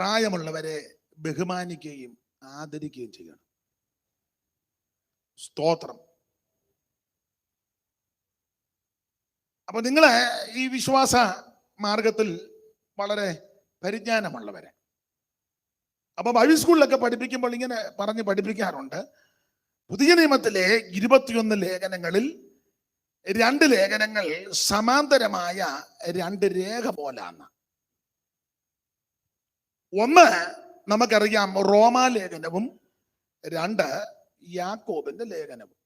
പ്രായമുള്ളവരെ ബഹുമാനിക്കുകയും ആദരിക്കുകയും ചെയ്യണം. സ്തോത്രം. അപ്പൊ നിങ്ങളെ ഈ വിശ്വാസ മാർഗത്തിൽ വളരെ പരിജ്ഞാനമുള്ളവരെ, അപ്പൊ ബൈബിൾ സ്കൂളിലൊക്കെ പഠിപ്പിക്കുമ്പോൾ ഇങ്ങനെ പറഞ്ഞ് പഠിപ്പിക്കാറുണ്ട്. പുതിയ നിയമത്തിലെ 21 ലേഖനങ്ങളിൽ 2 ലേഖനങ്ങൾ സമാന്തരമായ 2 രേഖ പോലാണ്. ഒന്ന് നമുക്കറിയാം റോമാലേഖനവും, 2 യാക്കോബിന്റെ ലേഖനവും.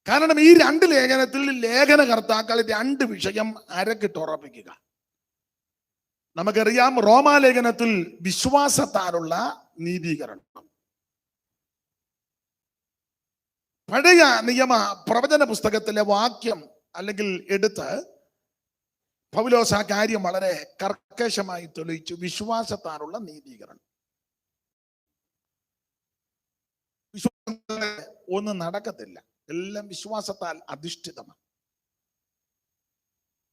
കാരണം ഈ 2 ലേഖനത്തിൽ ലേഖനകർത്താക്കൾ 2 വിഷയം അരക്കിട്ടുറപ്പിക്കുക. നമുക്കറിയാം റോമാലേഖനത്തിൽ വിശ്വാസത്താലുള്ള നീതീകരണം. പഴയ നിയമ പ്രവചന പുസ്തകത്തിലെ വാക്യം അല്ലെങ്കിൽ എടുത്ത് പൗലോസ് ആ കാര്യം വളരെ കർക്കശമായി തെളിയിച്ചു. വിശ്വാസത്താലുള്ള നീതീകരണം. വിശ്വാസത്താൽ ഒന്നും നടക്കത്തില്ല, എല്ലാം വിശ്വാസത്താൽ അധിഷ്ഠിതമാണ്.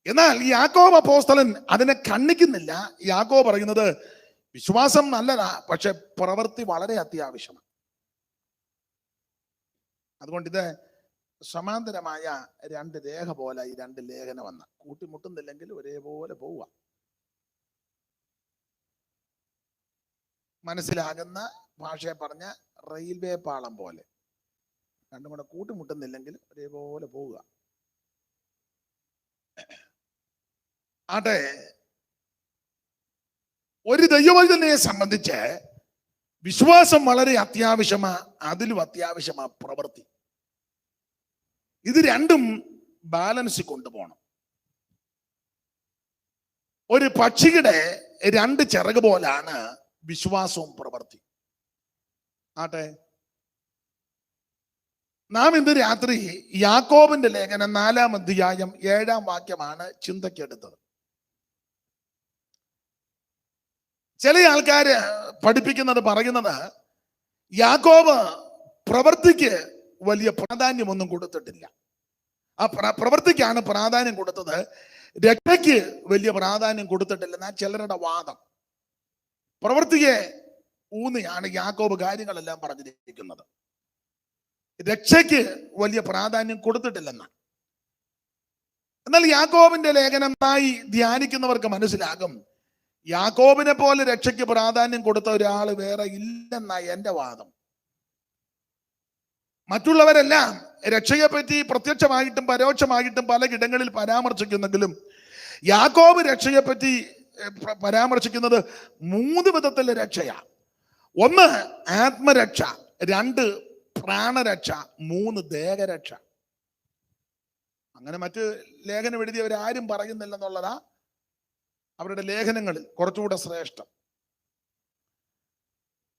എന്നാൽ യാക്കോബ് അപ്പോസ്തലൻ അതിനെ ഖണ്ഡിക്കുന്നില്ല. യാക്കോബ് പറയുന്നത് വിശ്വാസം നല്ലതാ, പക്ഷെ പ്രവൃത്തി വളരെ അത്യാവശ്യമാണ്. അതുകൊണ്ട് ഇത് സമാന്തരമായ 2 രേഖ പോലെ ഈ 2 ലേഖനം വന്ന കൂട്ടിമുട്ടുന്നില്ലെങ്കിൽ ഒരേപോലെ പോവുക. മനസ്സിലാകുന്ന ഭാഷയെ പറഞ്ഞ റെയിൽവേ പാളം പോലെ രണ്ടും കൂടെ കൂട്ടിമുട്ടുന്നില്ലെങ്കിൽ ഒരേപോലെ പോവുക. ആട്ടെ, ഒരു ദൈവവചനയെ സംബന്ധിച്ച് വിശ്വാസം വളരെ അത്യാവശ്യമാ, അതിലും അത്യാവശ്യമാ പ്രവൃത്തി. ഇത് രണ്ടും ബാലൻസ് കൊണ്ടുപോകണം. ഒരു പക്ഷിയുടെ 2 ചിറക് പോലാണ് വിശ്വാസവും പ്രവൃത്തി. ആട്ടെ, നാം ഇന്ന് രാത്രി യാക്കോബിന്റെ ലേഖനം 4-ാം അധ്യായം 7-ാം വാക്യമാണ് ചിന്തയ്ക്കെടുത്തത്. ചില ആൾക്കാര് പറയുന്നത് യാക്കോബ് പ്രവൃത്തിക്ക് വലിയ പ്രാധാന്യമൊന്നും കൊടുത്തിട്ടില്ല. ആ പ്രവൃത്തിക്കാണ് പ്രാധാന്യം കൊടുത്തത്, രക്ഷയ്ക്ക് വലിയ പ്രാധാന്യം കൊടുത്തിട്ടില്ലെന്നാ ചിലരുടെ വാദം. പ്രവൃത്തിയെ ഊന്നിയാണ് യാക്കോബ് കാര്യങ്ങളെല്ലാം പറഞ്ഞിരിക്കുന്നത്. രക്ഷയ്ക്ക് വലിയ പ്രാധാന്യം കൊടുത്തിട്ടില്ലെന്നാണ്. എന്നാൽ യാക്കോബിന്റെ ലേഖനമായി ധ്യാനിക്കുന്നവർക്ക് മനസ്സിലാകും, യാക്കോബിനെ പോലെ രക്ഷയ്ക്ക് പ്രാധാന്യം കൊടുത്ത ഒരാൾ വേറെ ഇല്ലെന്നാണ് എന്റെ വാദം. മറ്റുള്ളവരെല്ലാം രക്ഷയെപ്പറ്റി പ്രത്യക്ഷമായിട്ടും പരോക്ഷമായിട്ടും പലയിടങ്ങളിൽ പരാമർശിക്കുന്നെങ്കിലും യാക്കോബ് രക്ഷയെപ്പറ്റി പരാമർശിക്കുന്നത് 3 വിധത്തിലെ രക്ഷയാ. 1 ആത്മരക്ഷ, 2 പ്രാണരക്ഷ, 3 ദേഹരക്ഷ. അങ്ങനെ മറ്റ് ലേഖനം എഴുതിയവരാരും പറയുന്നില്ലെന്നുള്ളതാ അവരുടെ ലേഖനങ്ങളിൽ കുറച്ചുകൂടെ ശ്രേഷ്ഠം.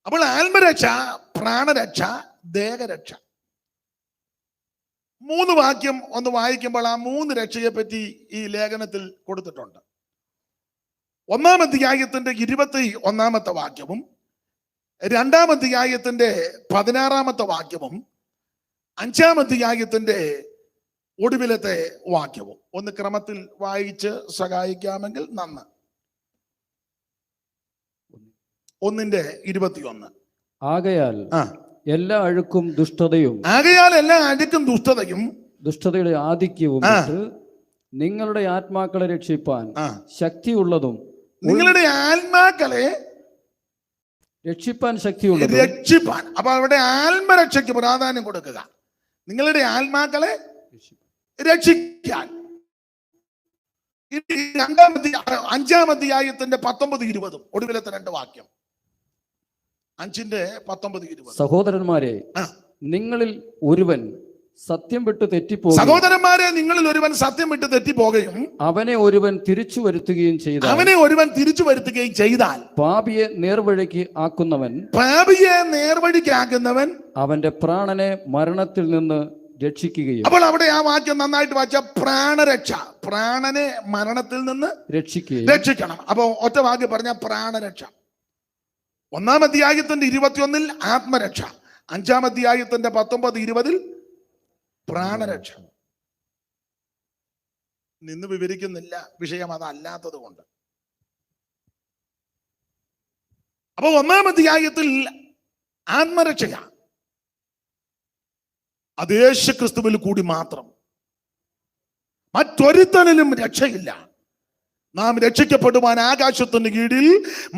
അപ്പോൾ ആത്മരക്ഷ, പ്രാണരക്ഷ, ദേഹരക്ഷ, 3 വാക്യം ഒന്ന് വായിക്കുമ്പോൾ ആ 3 രക്ഷയെ പറ്റി ഈ ലേഖനത്തിൽ കൊടുത്തിട്ടുണ്ട്. 1-ാം അധ്യായത്തിന്റെ 21-ാമത്തെ വാക്യവും 2-ാം അധ്യായത്തിന്റെ 16-ാമത്തെ വാക്യവും 5-ാം അധ്യായത്തിന്റെ ഒടുവിലത്തെ വാക്യവും ഒന്ന് ക്രമത്തിൽ വായിച്ച് സഹായിക്കാമെങ്കിൽ നന്ന്. 1:21. ആകയാൽ എല്ലാ അഴുക്കും ദുഷ്ടതയും ദുഷ്ടതയുടെ ആധിക്യവും നിങ്ങളുടെ ആത്മാക്കളെ രക്ഷിപ്പാൻ ശക്തിയുള്ളതും രക്ഷിപ്പാൻ. അപ്പൊ അവിടെ ആത്മരക്ഷയ്ക്ക് പ്രാധാന്യം കൊടുക്കുക, നിങ്ങളുടെ ആത്മാക്കളെ രക്ഷിക്കാൻ. 5-ാം അധ്യായത്തിന്റെ 19-20 ഒടുവിലത്തെ 2 വാക്യം. 5:19-20. സഹോദരന്മാരെ, നിങ്ങളിൽ ഒരുവൻ സത്യം വിട്ട് തെറ്റിപ്പോകും. സഹോദരന്മാരെ, നിങ്ങളിൽ ഒരുവൻ സത്യം വിട്ട് തെറ്റിപ്പോകുകയും അവനെ ഒരുവൻ തിരിച്ചു വരുത്തുകയും ചെയ്താൽ പാപിയെ നേർവഴിക്ക് ആക്കുന്നവൻ അവന്റെ പ്രാണനെ മരണത്തിൽ നിന്ന് രക്ഷിക്കുകയും. അപ്പോൾ അവിടെ ആ വാക്യം നന്നായിട്ട് വായിച്ച പ്രാണരക്ഷ, പ്രാണനെ മരണത്തിൽ നിന്ന് രക്ഷിക്കണം. അപ്പൊ ഒറ്റ വാക്യം പറഞ്ഞ പ്രാണരക്ഷ. 1-ാം അധ്യായത്തിന്റെ 21-ൽ ആത്മരക്ഷ, 5-ാം അധ്യായത്തിന്റെ 19-20 പ്രാണരക്ഷ. നിന്ന് വിവരിക്കുന്നില്ല, വിഷയം അതല്ലാത്തത് കൊണ്ട്. അപ്പൊ 1-ാം അധ്യായത്തിൽ ആത്മരക്ഷയ അത് യേശുക്രിസ്തുവിൽ കൂടി മാത്രം, മറ്റൊരുത്തനിലും രക്ഷയില്ല. നാം രക്ഷിക്കപ്പെടുവാൻ ആകാശത്തിന് കീഴിൽ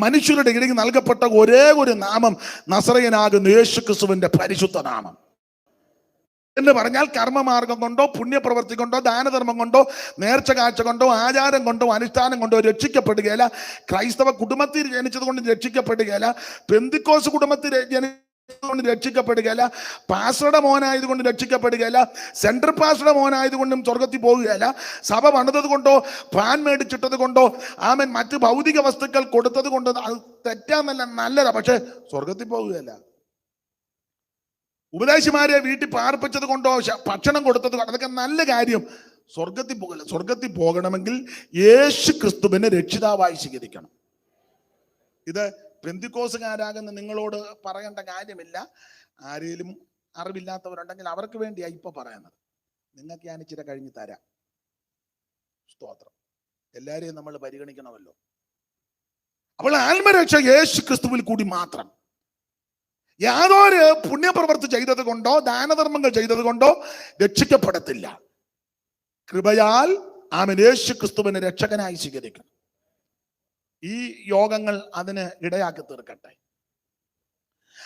മനുഷ്യരുടെ ഇടയിൽ നൽകപ്പെട്ട ഒരേ ഒരു നാമം നസറയനാകുന്ന യേശുക്രിസ്തുവിന്റെ പരിശുദ്ധ നാമം എന്ന് പറഞ്ഞാൽ കർമ്മമാർഗം കൊണ്ടോ പുണ്യപ്രവൃത്തി കൊണ്ടോ ദാനധർമ്മം കൊണ്ടോ നേർച്ച കാഴ്ച കൊണ്ടോ ആചാരം കൊണ്ടോ അനുഷ്ഠാനം കൊണ്ടോ രക്ഷിക്കപ്പെടുകയില്ല. ക്രൈസ്തവ കുടുംബത്തിൽ ജനിച്ചത് കൊണ്ട് രക്ഷിക്കപ്പെടുകയില്ല. പെന്തിക്കോസ് കുടുംബത്തിൽ കൊണ്ട് രക്ഷിക്കപ്പെടുകയില്ല. പാസ്റ്ററുടെ മോനായത് കൊണ്ട് രക്ഷിക്കപ്പെടുകയില്ല. സെൻട്രൽ പാസ്റ്ററുടെ മോനായത് കൊണ്ടും സ്വർഗത്തിൽ പോകുകയില്ല. സഭ പണിതത് കൊണ്ടോ പാൻ മേടിച്ചിട്ടത് കൊണ്ടോ ആമൻ മറ്റ് ഭൗതിക വസ്തുക്കൾ കൊടുത്തത് കൊണ്ടോ അത് തെറ്റാന്നല്ല, നല്ലതാ, പക്ഷെ സ്വർഗത്തിൽ പോകുകയില്ല. ഉപദേശിമാരെ വീട്ടിൽ പാർപ്പിച്ചത് കൊണ്ടോ ഭക്ഷണം കൊടുത്തത് കൊണ്ടോ അതൊക്കെ നല്ല കാര്യം, സ്വർഗത്തിൽ പോകില്ല. സ്വർഗത്തിൽ പോകണമെങ്കിൽ യേശു ക്രിസ്തുവിനെ രക്ഷിതാവായി സ്വീകരിക്കണം. ഇത് പെന്തിക്കോസുകാരാകുന്ന നിങ്ങളോട് പറയേണ്ട കാര്യമില്ല. ആരെങ്കിലും അറിവില്ലാത്തവരുണ്ടെങ്കിൽ അവർക്ക് വേണ്ടിയാ ഇപ്പൊ പറയുന്നത്. നിങ്ങൾക്ക് ഞാൻ ഇച്ചിരി കഴിഞ്ഞ് തരാം. സ്തോത്രം. എല്ലാരെയും നമ്മൾ പരിഗണിക്കണമല്ലോ. അപ്പോൾ ആത്മരക്ഷ യേശു ക്രിസ്തുവിൽ കൂടി മാത്രം. യാതൊരു പുണ്യപ്രവൃത്തി ചെയ്തത് കൊണ്ടോ ദാനധർമ്മങ്ങൾ ചെയ്തത് കൊണ്ടോ രക്ഷിക്കപ്പെടത്തില്ല. കൃപയാൽ ആമേൻ യേശു ക്രിസ്തുവിനെ രക്ഷകനായി സ്വീകരിക്കണം. ഈ യോഗങ്ങൾ അതിന് ഇടയാക്കി തീർക്കട്ടെ.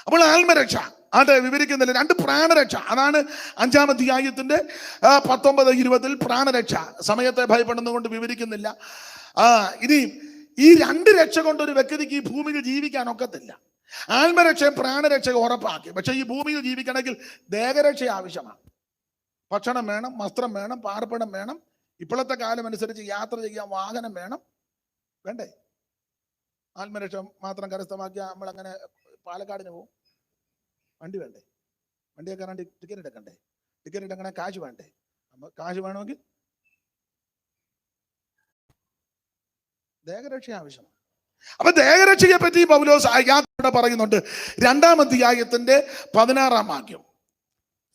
അപ്പോൾ ആത്മരക്ഷ അത് വിവരിക്കുന്നില്ല. 2 പ്രാണരക്ഷ, അതാണ് 5-ാം അധ്യായത്തിന്റെ 19-20 പ്രാണരക്ഷ. സമയത്തെ ഭയപ്പെടുന്നതുകൊണ്ട് വിവരിക്കുന്നില്ല. ഇനി ഈ 2 രക്ഷ കൊണ്ട് ഒരു വ്യക്തിക്ക് ഈ ഭൂമിയിൽ ജീവിക്കാൻ ഒക്കത്തില്ല. ആത്മരക്ഷയും പ്രാണരക്ഷയും ഉറപ്പാക്കി. പക്ഷെ ഈ ഭൂമിയിൽ ജീവിക്കണമെങ്കിൽ ദേഹരക്ഷ ആവശ്യമാണ്. ഭക്ഷണം വേണം, വസ്ത്രം വേണം, പാർപ്പിടം വേണം, ഇപ്പോഴത്തെ കാലം അനുസരിച്ച് യാത്ര ചെയ്യാൻ വാഹനം വേണം. വേണ്ടേ? ആത്മരക്ഷ മാത്രം കരസ്ഥമാക്കിയാൽ നമ്മൾ അങ്ങനെ പാലക്കാടിന് പോകും? വണ്ടി വേണ്ടേ? വണ്ടിയൊക്കെ കയറാൻ ടിക്കറ്റ് എടുക്കണ്ടേ? ടിക്കറ്റ് എടുക്കണേ കാശ് വേണ്ടേ? കാശ് വേണമെങ്കിൽ ദേഹരക്ഷ ആവശ്യമാണ്. അപ്പൊ ദേഹരക്ഷയെ പറ്റി പൗലോസ് യാത്രയോടെ പറയുന്നുണ്ട്. 2-ാം അധ്യായത്തിന്റെ 16-ാം വാക്യം.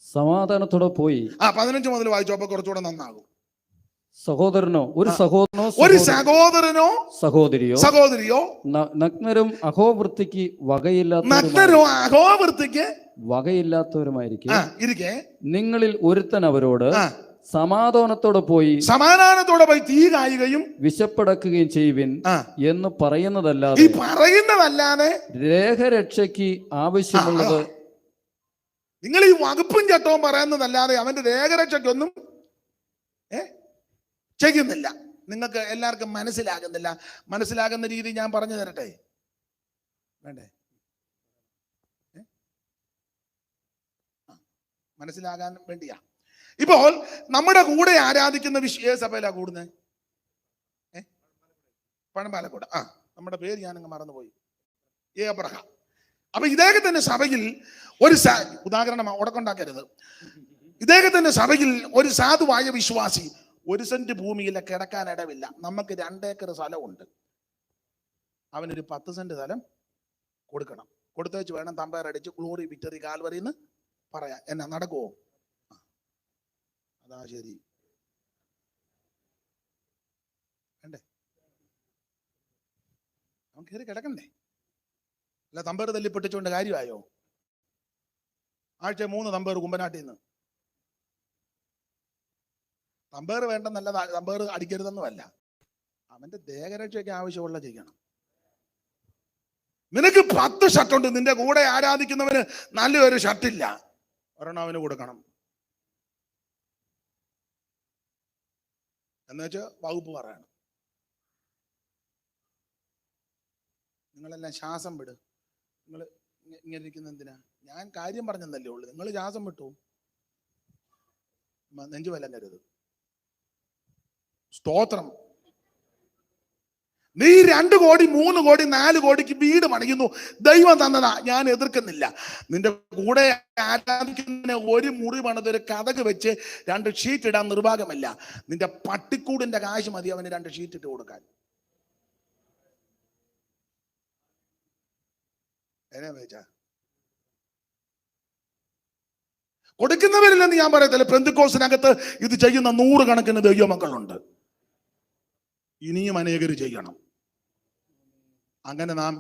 സമാധാനത്തോടെ പോയി. 15 മുതൽ വായിച്ചപ്പോ കുറച്ചുകൂടെ നന്നാകും. സഹോദരനോ ഒരു സഹോദരനോ സഹോദരിയോ നഗ്നരും അഹോവൃത്തിക്ക് വകയില്ലാത്തവരുമായിരിക്കെ നിങ്ങളിൽ ഒരുത്തൻ അവരോട് സമാധാനത്തോടെ പോയി തീ കായുകയും വിശപ്പടക്കുകയും ചെയ്യുവിൻ എന്ന് പറയുന്നതല്ലാതെ ദേഹരക്ഷയ്ക്ക് ആവശ്യമുള്ളത് നിങ്ങൾ ഈ വകുപ്പും ചട്ടവും പറയുന്നതല്ലാതെ അവന്റെ ദേഹരക്ഷയ്ക്കൊന്നും ചെയ്യുന്നില്ല. നിങ്ങൾക്ക് എല്ലാവർക്കും മനസ്സിലാകുന്നില്ല. മനസ്സിലാകുന്ന രീതി ഞാൻ പറഞ്ഞു തരട്ടെ? വേണ്ടേ? മനസ്സിലാകാൻ വേണ്ടിയാ. ഇപ്പോൾ നമ്മുടെ കൂടെ ആരാധിക്കുന്ന സഭയിലാ കൂടുന്നത്? പഴമ്പാലക്കോട്. നമ്മുടെ പേര് ഞാനങ്ങ് മറന്നുപോയി. ഏബ്രഹാം. അപ്പൊ ഇദ്ദേഹത്തിന്റെ സഭയിൽ ഒരു ഉദാഹരണം ഉടക്കുണ്ടാക്കരുത്. ഇദ്ദേഹത്തിന്റെ സഭയിൽ ഒരു സാധുവായ വിശ്വാസി 1 സെന്റ് ഭൂമിയിൽ കിടക്കാൻ ഇടവില്ല. നമുക്ക് 2 ഏക്കർ സ്ഥലമുണ്ട്. അവനൊരു 10 സെന്റ് സ്ഥലം കൊടുക്കണം. കൊടുത്തേച്ച് വേണം തമ്പേറടിച്ച് ഗ്ലോറി വിക്ടറി കാൽവറിന്ന് പറയാം. എന്നാ നടക്കുവോ? അതാ ശരി. വേണ്ടേ? അവൻ കയറി കിടക്കണ്ടേ? അല്ല തമ്പേർ തല്ലിപ്പൊട്ടിച്ചുകൊണ്ട് കാര്യമായോ? ആഴ്ച 3 തമ്പേർ കുമ്പനാട്ടിൽ നിന്ന്. തമ്പേർ വേണ്ടെന്നല്ല, തമ്പേർ അടിക്കരുതെന്നുമല്ല. അവന്റെ ദേഹരക്ഷയ്ക്ക് ആവശ്യമുള്ള ചെയ്യണം. നിനക്ക് 10 ഷർട്ടുണ്ട്, നിന്റെ കൂടെ ആരാധിക്കുന്നവന് നല്ലൊരു ഷർട്ടില്ല, ഒരെണ്ണം അവന് കൊടുക്കണം എന്നുവെച്ച് വകുപ്പ് പറയണം. നിങ്ങളെല്ലാം ശ്വാസം വിട്. നിങ്ങൾ ഇങ്ങനെ ഇരിക്കുന്ന എന്തിനാ? ഞാൻ കാര്യം പറഞ്ഞെന്നല്ലേ ഉള്ളു. നിങ്ങൾ ശ്വാസം വിട്ടു, നെഞ്ചു വല്ലങ്ങരുത്. സ്തോത്രം. നീ 2 കോടി 3 കോടി 4 കോടിക്ക് വീട് പണിയുന്നു, ദൈവം തന്നതാ, ഞാൻ എതിർക്കുന്നില്ല. നിന്റെ കൂടെ ആരാധിക്കുന്നതിന് ഒരു മുറി പണിതൊരു കഥക് വെച്ച് 2 ഷീറ്റ് ഇടാൻ നിർഭാഗമല്ല. നിന്റെ പട്ടിക്കൂടിന്റെ കാശ് മതി അവന് 2 ഷീറ്റ് ഇട്ട് കൊടുക്കാൻ. കൊടുക്കുന്നവരില്ലെന്ന് ഞാൻ പറയത്തില്ല. പെന്തിക്കോസിനകത്ത് ഇത് ചെയ്യുന്ന 100 കണക്കിന് ദൈവമക്കളുണ്ട്. ഇനിയും അനേകർ ചെയ്യണം. അങ്ങനെ നാം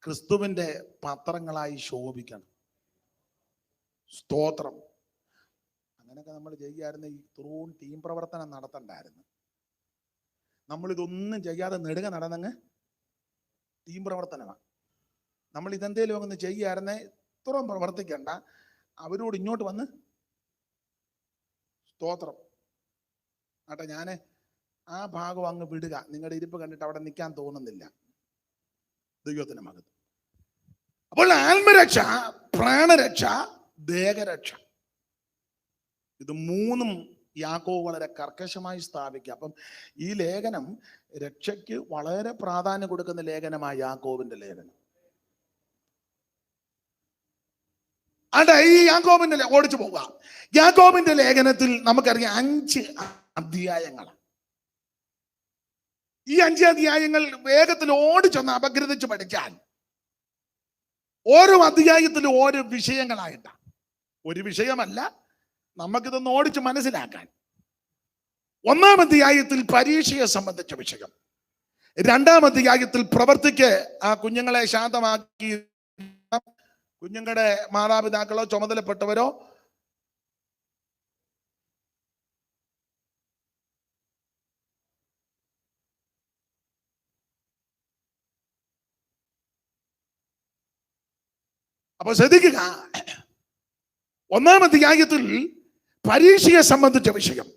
ക്രിസ്തുവിന്റെ പത്രങ്ങളായി ശോഭിക്കണം. സ്തോത്രം. അങ്ങനെയൊക്കെ നമ്മൾ ചെയ്യായിരുന്നു. ഇത്രയും ടീം പ്രവർത്തനം നടത്തണ്ടായിരുന്നു. നമ്മളിതൊന്നും ചെയ്യാതെ നെടുക നടന്നങ്ങ് ടീം പ്രവർത്തനമാണ്. നമ്മൾ ഇതെന്തേലും ഒന്ന് ചെയ്യായിരുന്നേ ഇത്രയും പ്രവർത്തിക്കണ്ട, അവരോട് ഇങ്ങോട്ട് വന്ന് സ്തോത്രം. ആട്ടെ, ഞാൻ ആ ഭാഗം അങ്ങ് വിടുക. നിങ്ങളുടെ ഇരിപ്പ് കണ്ടിട്ട് അവിടെ നിൽക്കാൻ തോന്നുന്നില്ല. ദൈവത്തിന് മകത്ത്. അപ്പോൾ ആത്മരക്ഷ, പ്രാണരക്ഷ, ദേഹരക്ഷ, ഇത് മൂന്നും യാക്കോബ് വളരെ കർക്കശമായി സ്ഥാപിക്കുക. അപ്പം ഈ ലേഖനം രക്ഷയ്ക്ക് വളരെ പ്രാധാന്യം കൊടുക്കുന്ന ലേഖനമായ യാക്കോബിന്റെ ലേഖനം. അതെ, ഈ യാക്കോബിന്റെ ഓടിച്ചു പോവുക. യാക്കോബിന്റെ ലേഖനത്തിൽ നമുക്കറിയാം 5 അധ്യായങ്ങളാണ്. ഈ 5 അധ്യായങ്ങൾ വേഗത്തിൽ ഓടിച്ചൊന്ന് അപഗ്രഥിച്ച് പഠിച്ചാൽ ഓരോ അധ്യായത്തിലും ഓരോ വിഷയങ്ങളായിട്ടാണ്. ഒരു വിഷയമല്ല, നമുക്കിതൊന്ന് ഓടിച്ച് മനസ്സിലാക്കാൻ. 1-ാം അധ്യായത്തിൽ പരീക്ഷയെ സംബന്ധിച്ച വിഷയം. 2-ാം അധ്യായത്തിൽ പ്രവർത്തിക്ക് ആ കുഞ്ഞുങ്ങളെ ശാന്തമാക്കി, കുഞ്ഞുങ്ങളുടെ മാതാപിതാക്കളോ ചുമതലപ്പെട്ടവരോ അപ്പൊ ശ്രദ്ധിക്കുക. 1-ാം അധ്യായത്തിൽ പരീക്ഷയെ സംബന്ധിച്ച വിഷയം.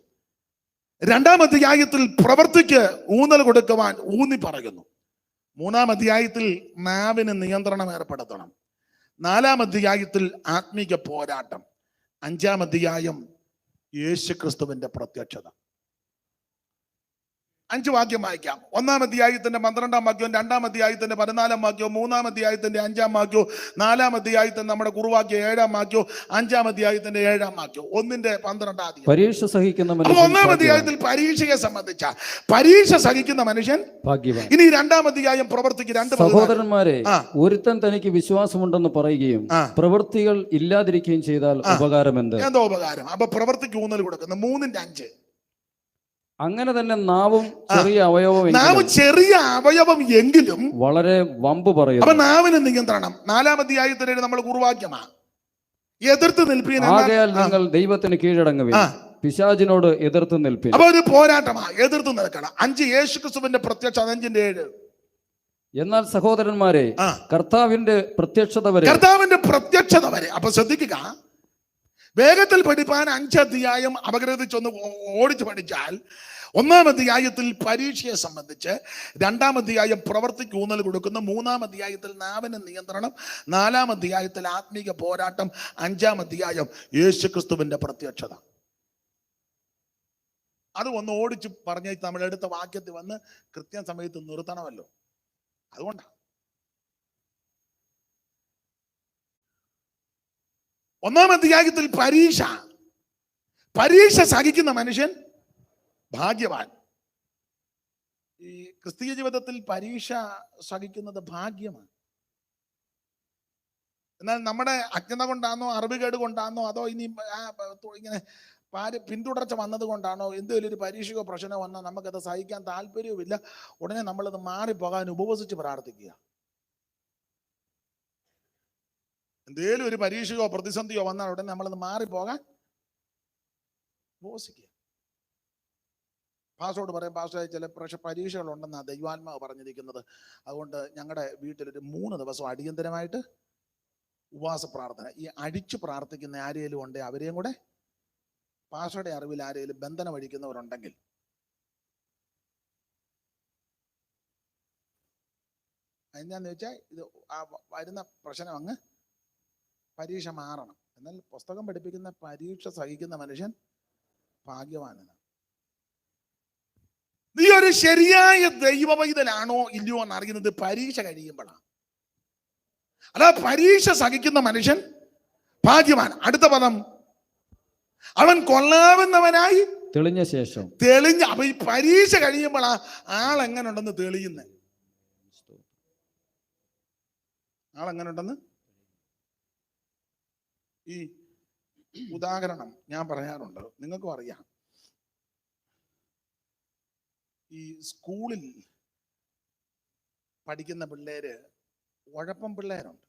2-ാം അധ്യായത്തിൽ പ്രവർത്തിക്ക് ഊന്നൽ കൊടുക്കുവാൻ ഊന്നി പറയുന്നു. 3-ാം അധ്യായത്തിൽ നാവിന് നിയന്ത്രണം ഏർപ്പെടുത്തണം. 4-ാം അധ്യായത്തിൽ ആത്മീക പോരാട്ടം. 5-ാം അധ്യായം യേശുക്രിസ്തുവിന്റെ പ്രത്യക്ഷത. 5 വാക്യം വായിക്കാം. 1-ാം അധ്യായത്തിന്റെ 12-ാം വാക്യവും, 2-ാം അധ്യായത്തിന്റെ 14-ാം വാക്യവും, 3-ാം അധ്യായത്തിന്റെ 5-ാം വാക്യവും, 4-ാം അധ്യായത്തിന്റെ നമ്മുടെ കുറുവാക്യം 7-ാം വാക്യവും, 5-ാം അധ്യായത്തിന്റെ 7-ാം വാക്യവും, 1-ന്റെ 12-ാം. പരീക്ഷ സഹിക്കുന്ന 1-ാം അധ്യായത്തിൽ പരീക്ഷയെ സംബന്ധിച്ച പരീക്ഷ സഹിക്കുന്ന മനുഷ്യൻ ഭാഗ്യവാൻ. ഇനി 2-ാം അധ്യായം പ്രവർത്തിക്ക് 2. സഹോദരന്മാരെ, ഒരുത്തൻ തനിക്ക് വിശ്വാസമുണ്ടെന്ന് പറയുകയും പ്രവൃത്തികൾ ഇല്ലാതിരിക്കുകയും ചെയ്താൽ ഉപകാരം എന്ത്? എന്തോ ഉപകാരം? അപ്പൊ പ്രവൃത്തിക്ക് ഊന്നൽ കൊടുക്കുന്നു. 3-ന്റെ 5. അങ്ങനെ തന്നെ നാവും ചെറിയ അവയവം, നാവ് ചെറിയ അവയവം എങ്കിലും വളരെ വമ്പ് പറയും. അപ്പൊ നാവിന് നിയന്ത്രണം. 4-ാം അധ്യായത്തിലെ നമ്മൾ കുറുവാക്യമാണ്. എതിർത്ത് നിൽപ്പീൻ. ആകയാൽ നിങ്ങൾ ദൈവത്തിന് കീഴടങ്ങുവിൻ, പിശാചിനോട് എതിർത്ത് നിൽപ്പീൻ. അപ്പൊ ഒരു പോരാട്ടമാണ്, എതിർത്ത് നിൽക്കണം. 5 യേശുക്രിസ്തുവിന്റെ പ്രത്യക്ഷത. 5-ന്റെ 7. എന്നാൽ സഹോദരന്മാരെ, കർത്താവിന്റെ പ്രത്യക്ഷത വരെ. അപ്പൊ ശ്രദ്ധിക്കുക, വേഗത്തിൽ പഠിപ്പാൻ 5 അധ്യായം അപഗ്രഥിച്ചൊന്ന് ഓടിച്ചു പഠിച്ചാൽ 1-ാം അധ്യായത്തിൽ പരീക്ഷയെ സംബന്ധിച്ച്, 2-ാം അധ്യായം പ്രവർത്തിക്ക് ഊന്നൽ കൊടുക്കുന്നു, 3-ാം അധ്യായത്തിൽ നാവിന് നിയന്ത്രണം, 4-ാം അധ്യായത്തിൽ ആത്മീക പോരാട്ടം, 5-ാം അധ്യായം യേശുക്രിസ്തുവിന്റെ പ്രത്യക്ഷത. അത് ഒന്ന് ഓടിച്ചു പറഞ്ഞ നമ്മളെടുത്ത വാക്യത്തിൽ വന്ന് കൃത്യസമയത്ത് നിർത്തണമല്ലോ. അതുകൊണ്ടാണ് 1-ാം അധ്യായത്തിൽ പരീക്ഷ സഹിക്കുന്ന മനുഷ്യൻ ഭാഗ്യവാൻ. ഈ ക്രിസ്തീയ ജീവിതത്തിൽ പരീക്ഷ സഹിക്കുന്നത് ഭാഗ്യമാണ്. എന്നാൽ നമ്മുടെ അജ്ഞത കൊണ്ടാണോ, അറിവുകേട് കൊണ്ടാണോ, അതോ ഇനി ഇങ്ങനെ പിന്തുടർച്ച വന്നത് കൊണ്ടാണോ, എന്തെങ്കിലും ഒരു പരീക്ഷയോ പ്രശ്നമോ വന്നാൽ നമുക്കത് സഹിക്കാൻ താല്പര്യവുമില്ല. ഉടനെ നമ്മളത് മാറിപ്പോകാൻ ഉപവസിച്ച് പ്രാർത്ഥിക്കുക. എന്തേലും ഒരു പരീക്ഷയോ പ്രതിസന്ധിയോ വന്നാൽ ഉടനെ നമ്മളത് മാറിപ്പോകാൻ ഉപവസിക്കുക. പാസ്റ്ററോട് പറയും, പാസ്റ്ററെ ചില പരീക്ഷകളുണ്ടെന്നാണ് ദൈവാത്മാവ് പറഞ്ഞിരിക്കുന്നത്, അതുകൊണ്ട് ഞങ്ങളുടെ വീട്ടിലൊരു 3 ദിവസം അടിയന്തരമായിട്ട് ഉപവാസ പ്രാർത്ഥന. ഈ അടിച്ചു പ്രാർത്ഥിക്കുന്ന ആരെങ്കിലും ഉണ്ടെങ്കിൽ അവരെയും കൂടെ, പാസ്റ്ററുടെ അറിവിൽ ആരെങ്കിലും ബന്ധനം അടിക്കുന്നവരുണ്ടെങ്കിൽ എന്താന്ന് വെച്ചാൽ ഇത് വരുന്ന പ്രശ്നം അങ്ങ് പരീക്ഷ മാറണം. എന്നാൽ പുസ്തകം പഠിപ്പിക്കുന്ന പരീക്ഷ സഹിക്കുന്ന മനുഷ്യൻ ഭാഗ്യവാനാണ്. നീ ഒരു ശരിയായ ദൈവവൈതലാണോ ഇല്ലയോ എന്ന് അറിയുന്നത് പരീക്ഷ കഴിയുമ്പോഴാണ്. അല്ല, പരീക്ഷ സഹിക്കുന്ന മനുഷ്യൻ ഭാഗ്യവാൻ. അടുത്ത പദം, അവൻ കൊള്ളാവുന്നവനായി തെളിഞ്ഞ ശേഷം. അപ്പൊ ഈ പരീക്ഷ കഴിയുമ്പോഴാ ആളെങ്ങനെ ഉണ്ടെന്ന് തെളിയുന്നത്. ആളെങ്ങനെ ഉണ്ടെന്ന് ഈ ഉദാഹരണം ഞാൻ പറയാറുണ്ട്, നിങ്ങൾക്കും അറിയാം. ഈ സ്കൂളിൽ പഠിക്കുന്ന പിള്ളേര് ഉഴപ്പം പിള്ളേരുണ്ട്.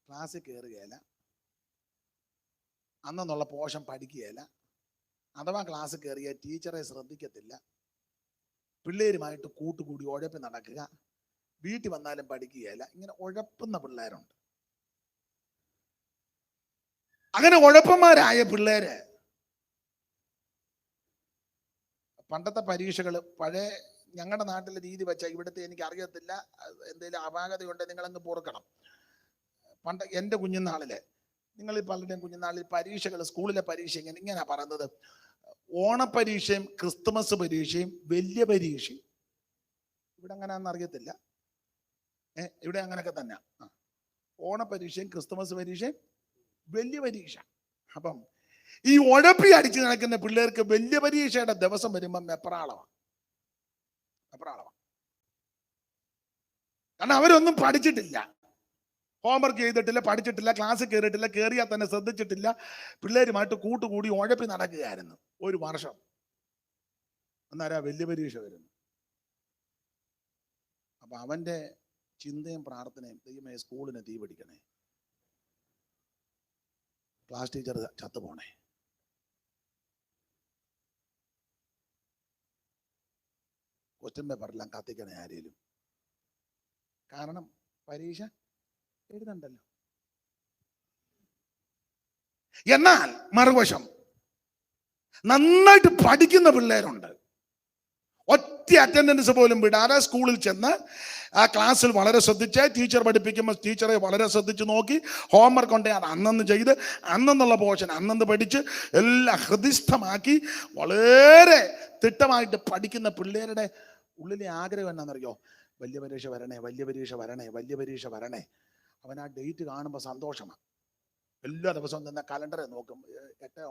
ക്ലാസ്സിൽ കയറുകയില്ല, അന്നുള്ള പോഷൻ പഠിക്കുകയില്ല, അഥവാ ക്ലാസ് കയറിയ ടീച്ചറെ ശ്രദ്ധിക്കത്തില്ല, പിള്ളേരുമായിട്ട് കൂട്ടുകൂടി ഉഴപ്പി നടക്കുക, വീട്ടിൽ വന്നാലും പഠിക്കുകയില്ല. ഇങ്ങനെ ഉഴപ്പുന്ന പിള്ളേരുണ്ട്. അങ്ങനെ ഉഴപ്പന്മാരായ പിള്ളേര് പണ്ടത്തെ പരീക്ഷകൾ, പഴയ ഞങ്ങളുടെ നാട്ടിലെ രീതി വെച്ചാൽ, ഇവിടുത്തെ എനിക്ക് അറിയത്തില്ല, എന്തെങ്കിലും അപാകതയുണ്ടെങ്കിൽ നിങ്ങളങ്ങ് പൊറുക്കണം. പണ്ട് എൻ്റെ കുഞ്ഞുനാളില്, നിങ്ങൾ പലരുടെയും കുഞ്ഞുനാളിൽ പരീക്ഷകൾ, സ്കൂളിലെ പരീക്ഷ ഇങ്ങനെ പറയുന്നത്, ഓണപ്പരീക്ഷയും ക്രിസ്തുമസ് പരീക്ഷയും വലിയ പരീക്ഷയും. ഇവിടെ അങ്ങനെയാണെന്ന് അറിയത്തില്ല, ഇവിടെ അങ്ങനെയൊക്കെ തന്നെ. ഓണപ്പരീക്ഷയും ക്രിസ്തുമസ് പരീക്ഷയും വലിയ പരീക്ഷ. അപ്പം ഈ ഉഴപ്പി അടിച്ചു നടക്കുന്ന പിള്ളേർക്ക് വലിയ പരീക്ഷയുടെ ദിവസം വരുമ്പം വെപ്രാളമാണ്. കാരണം അവരൊന്നും പഠിച്ചിട്ടില്ല, ഹോംവർക്ക് ചെയ്തിട്ടില്ല, പഠിച്ചിട്ടില്ല, ക്ലാസ്സിൽ കയറിയിട്ടില്ല, കയറിയാൽ തന്നെ ശ്രദ്ധിച്ചിട്ടില്ല, പിള്ളേരുമായിട്ട് കൂട്ടുകൂടി ഉഴപ്പി നടക്കുകയായിരുന്നു ഒരു വർഷം. അന്നേരം വലിയ പരീക്ഷ വരുന്നു. അപ്പൊ അവന്റെ ചിന്തയും പ്രാർത്ഥനയും, ദൈവമേ സ്കൂളിന് തീ പിടിക്കണേ, ക്ലാസ് ടീച്ചർ ചത്തുപോണേ, ക്വസ്റ്റ്യൻ പേപ്പറെല്ലാം കത്തിക്കണേ ആരേലും, കാരണം പരീക്ഷ എഴുതണ്ടല്ലോ. എന്നാൽ മറുവശം നന്നായിട്ട് പഠിക്കുന്ന പിള്ളേരുണ്ട്. ഒറ്റ അറ്റൻഡൻസ് പോലും വിടാതെ സ്കൂളിൽ ചെന്ന് ആ ക്ലാസ്സിൽ വളരെ ശ്രദ്ധിച്ച്, ടീച്ചർ പഠിപ്പിക്കുമ്പോൾ ടീച്ചറെ വളരെ ശ്രദ്ധിച്ച് നോക്കി, ഹോംവർക്ക് ഉണ്ടെങ്കിൽ അത് അന്നന്ന് ചെയ്ത്, അന്നുള്ള പോർഷൻ അന്നന്ന് പഠിച്ച് എല്ലാം ഹൃദിസ്ഥമാക്കി വളരെ തിട്ടമായിട്ട് പഠിക്കുന്ന പിള്ളേരുടെ ഉള്ളിലെ ആഗ്രഹം എന്നാണെന്നറിയോ? വലിയ പരീക്ഷ വരണേ, വലിയ പരീക്ഷ വരണേ, വലിയ പരീക്ഷ വരണേ. അവൻ ആ ഡേറ്റ് കാണുമ്പോൾ സന്തോഷമാണ്. എല്ലാ ദിവസവും തന്നെ കലണ്ടറെ നോക്കും, 8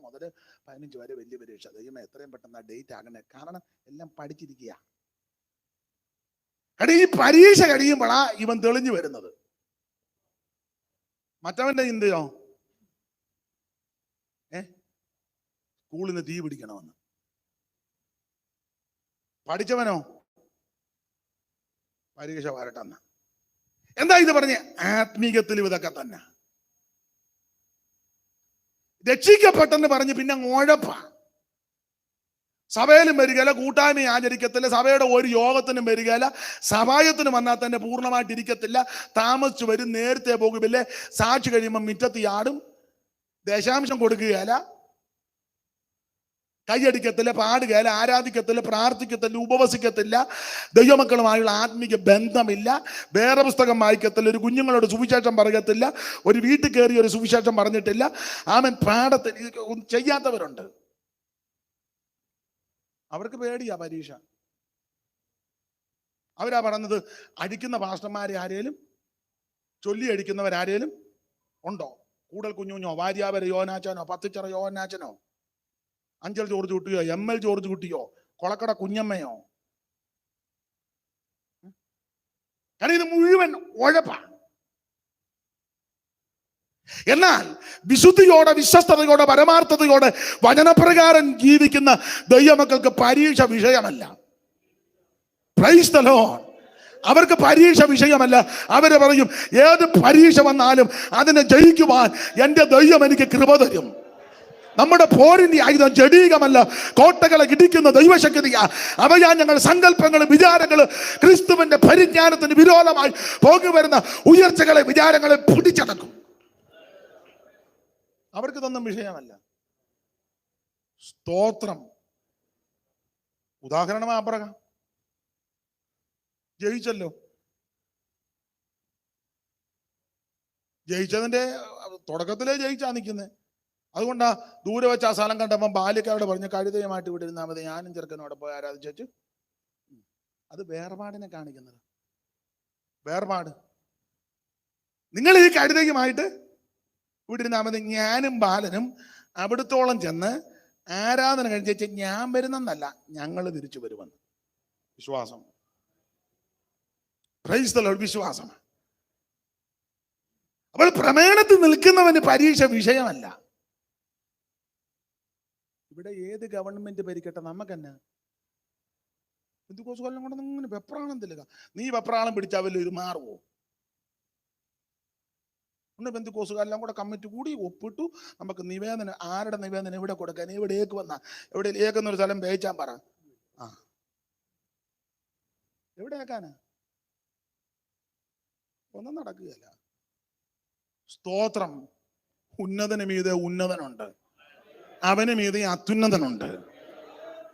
മുതൽ 15 വരെ വലിയ പരീക്ഷ. ദൈവമേ എത്രയും പെട്ടെന്ന് ആ ഡേറ്റ് ആകണേ, കാരണം എല്ലാം പഠിച്ചിരിക്കുക. കാരണം ഈ പരീക്ഷ കഴിയുമ്പോഴാ ഇവൻ തെളിഞ്ഞു വരുന്നത്. മറ്റവന്റെ ചിന്തയോ സ്കൂളിന് തീ പിടിക്കണമെന്ന്. പഠിച്ചവനോ പരീക്ഷ വരട്ടെന്ന്. എന്താ ഇത് പറഞ്ഞ്? ആത്മീകത്തിലും ഇതൊക്കെ തന്നെ. രക്ഷിക്കപ്പെട്ടെന്ന് പറഞ്ഞ് പിന്നെ ഉഴപ്പ. സഭയിലും വരികയില്ല, കൂട്ടായ്മ ആചരിക്കത്തില്ല, സഭയുടെ ഒരു യോഗത്തിനും വരികയില്ല, സഭായത്തിന് വന്നാൽ തന്നെ പൂർണ്ണമായിട്ട് ഇരിക്കത്തില്ല, താമസിച്ചു വരും, നേരത്തെ പോകുമില്ലേ, സാക്ഷി കഴിയുമ്പോൾ മിറ്റത്ത് ആടും, ദശാംശം കൊടുക്കുകയില്ല, കൈയടിക്കത്തില്ല, പാടുകയില്ല, ആരാധിക്കത്തില്ല, പ്രാർത്ഥിക്കത്തില്ല, ഉപവസിക്കത്തില്ല, ദൈവമക്കളുമായുള്ള ആത്മീക ബന്ധമില്ല, വേറെ പുസ്തകം വായിക്കത്തില്ല, ഒരു കുഞ്ഞുങ്ങളോട് സുവിശേഷം പറയത്തില്ല, ഒരു വീട്ടിൽ കയറി ഒരു സുവിശേഷം പറഞ്ഞിട്ടില്ല. ആമൻ പാടത്തിൽ ചെയ്യാത്തവരുണ്ട്. അവർക്ക് പേടിയാ പരീക്ഷ. അവരാ പറഞ്ഞത്, അടിക്കുന്ന പാസ്റ്റർമാരെ ആരേലും, ചൊല്ലി അടിക്കുന്നവരാരേലും ഉണ്ടോ? കൂടൽ കുഞ്ഞുഞ്ഞോ, വാര്യാവര യോനാച്ചനോ, പത്തിച്ചറ യോനാച്ചനോ, അഞ്ചൽ ജോർജ് കുട്ടിയോ, ML ജോർജ് കുട്ടിയോ, കൊളക്കട കുഞ്ഞമ്മയോ? കാരണം ഇത് മുഴുവൻ ഉഴപ്പാണ്. എന്നാൽ വിശുദ്ധിയോടെ, വിശ്വസ്തയോടെ, പരമാർത്ഥതയോടെ വചനപ്രകാരം ജീവിക്കുന്ന ദൈവമക്കൾക്ക് പരീക്ഷ വിഷയമല്ല. Price the Lord. അവർക്ക് പരീക്ഷ വിഷയമല്ല. അവര് പറയും, ഏത് പരീക്ഷ വന്നാലും അതിനെ ജയിക്കുവാൻ എൻ്റെ ദൈവം എനിക്ക് കൃപ തരും. നമ്മുടെ പോരിന്റെ ആയുധം ജഡീകമല്ല, കോട്ടകളെ ഇടിക്കുന്ന ദൈവശക്തിയാ. അവയാ ഞങ്ങൾ സങ്കല്പങ്ങളും വിചാരങ്ങളും ക്രിസ്തുവിന്റെ പരിജ്ഞാനത്തിന് വിരോധമായി പോകി വരുന്ന ഉയർച്ചകളെ, വിചാരങ്ങളെ പിടിച്ചടക്കും. അവർക്ക് ഇതൊന്നും വിഷയമല്ല. സ്തോത്രം. ഉദാഹരണം അബ്രഹാം ജയിച്ചല്ലോ. ജയിച്ചതിന്റെ തുടക്കത്തിലേ ജയിച്ചാ നിൽക്കുന്നത്. അതുകൊണ്ടാ ദൂരെ വെച്ച് ആ സ്ഥലം കണ്ടപ്പോൾ ബാല്യക്കാരോട് പറഞ്ഞ്, കഴുതയുമായിട്ട് ഇവിടെ ഇരുന്നാൽ മതി, ഞാനും ചെറുക്കനോടെ പോയി ആരാധിച്ചു. അത് വേർപാടിനെ കാണിക്കുന്നത്. വേർപാട്. നിങ്ങൾ ഈ കഴുതയുമായിട്ട് ഇവിടെ ഇരുന്നാൽ മതി, ഞാനും ബാലനും അവിടുത്തോളം ചെന്ന് ആരാധന കഴിച്ച് ഞാൻ വരുന്നെന്നല്ല, ഞങ്ങൾ തിരിച്ചു വരുമെന്ന്. വിശ്വാസം. Price the Lord. വിശ്വാസം. അപ്പോൾ പ്രമേണത്തിൽ നിൽക്കുന്നവന് പരീക്ഷ വിഷയമല്ല. ഇവിടെ ഏത് ഗവൺമെന്റ് ഭരിക്കട്ടെ, നമുക്കെന്നെ എന്തുകൊല്ലം കൊണ്ടൊന്നും ഇങ്ങനെ വെപ്രാളം തില്ലുക. നീ വെപ്രാളം പിടിച്ചാൽ വല്ല ഇത് മാറുമോ? ഒന്ന് ബന്ധുക്കോസുകാരെല്ലാം കൂടെ കമ്മിറ്റി കൂടി ഒപ്പിട്ടു. നമുക്ക് നിവേദനം, ആരുടെ നിവേദനം എവിടെ കൊടുക്കാൻ, എവിടേക്ക് വന്ന, എവിടെയേക്കെന്നൊരു സ്ഥലം വേയിച്ചാൻ പറ. ആ, എവിടെയാക്കാനാ? ഒന്നും നടക്കുകയല്ല. സ്തോത്രം. ഉന്നതന് മീതെ ഉന്നതനുണ്ട്, അവന് മീതെ അത്യുന്നതനുണ്ട്.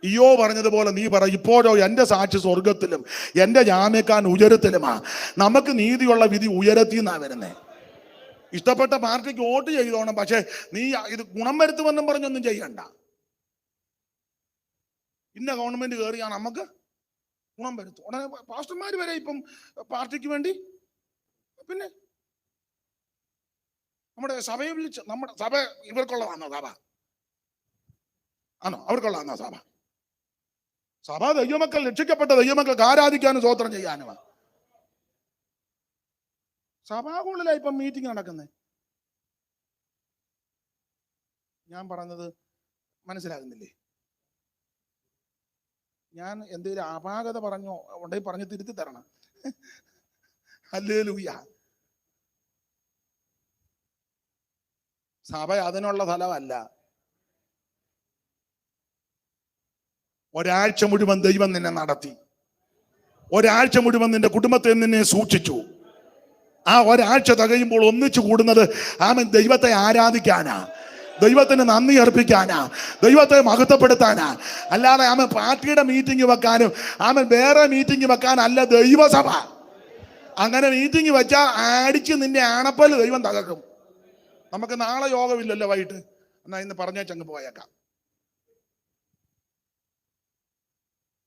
ഇയ്യോ പറഞ്ഞതുപോലെ നീ പറ, ഇപ്പോഴോ എന്റെ സാക്ഷി സ്വർഗത്തിലും എന്റെ ജാമ്യക്കാരൻ ഉയരത്തിലുമാ. നമുക്ക് നീതിയുള്ള വിധി ഉയരത്തിൽ നിന്നാ വരുന്നേ. ഇഷ്ടപ്പെട്ട പാർട്ടിക്ക് വോട്ട് ചെയ്തോണം, പക്ഷെ നീ ഇത് ഗുണം വരുത്തുമെന്നും പറഞ്ഞൊന്നും ചെയ്യണ്ട. ഇന്ന ഗവൺമെന്റ് കയറിയാണ് നമുക്ക് ഗുണം വരുത്തും. ഉടനെ പാസ്റ്റർമാർ വരെ ഇപ്പം പാർട്ടിക്ക് വേണ്ടി. പിന്നെ നമ്മുടെ സഭയെ വിളിച്ച്, നമ്മുടെ സഭ ഇവർക്കുള്ളതാണോ സഭ? ആണോ? അവർക്കുള്ളതാണോ സഭ? സഭ ദൈവമക്കൾ, രക്ഷിക്കപ്പെട്ട ദൈവമക്കൾക്ക് ആരാധിക്കാനും സ്തോത്രം ചെയ്യാനുമാണ്. സഭാകുള്ളിലാണ് ഇപ്പം മീറ്റിംഗ് നടക്കുന്നത്. ഞാൻ പറഞ്ഞത് മനസ്സിലാകുന്നില്ലേ? ഞാൻ എന്തെങ്കിലും അപാകത പറഞ്ഞോ ഉണ്ടെങ്കിൽ പറഞ്ഞ് തിരുത്തി തരണം. ഹല്ലേലൂയ. സഭ അതിനുള്ള സ്ഥലമല്ല. ഒരാഴ്ച മുഴുവൻ ദൈവം നിന്നെ നടത്തി, ഒരാഴ്ച മുഴുവൻ നിന്റെ കുടുംബത്തെ നിന്നെ സൂക്ഷിച്ചു. ആ ഒരാഴ്ച തികയുമ്പോൾ ഒന്നിച്ചു കൂടുന്നത് ആമൻ ദൈവത്തെ ആരാധിക്കാനാ, ദൈവത്തിന് നന്ദി അർപ്പിക്കാനാ, ദൈവത്തെ മഹത്വപ്പെടുത്താനാ. അല്ലാതെ ആമൻ പാർട്ടിയുടെ മീറ്റിംഗ് വെക്കാനും ആമൻ വേറെ മീറ്റിംഗ് വെക്കാനല്ല ദൈവസഭ. അങ്ങനെ മീറ്റിംഗ് വെച്ചാൽ അടിച്ച് നിന്നെ ആണപ്പല് ദൈവം തകർക്കും. നമുക്ക് നാളെ യോഗമില്ലല്ലോ വൈകിട്ട്, എന്നാ ഇന്ന് പറഞ്ഞേച്ചങ്ങ് പോയേക്കാം.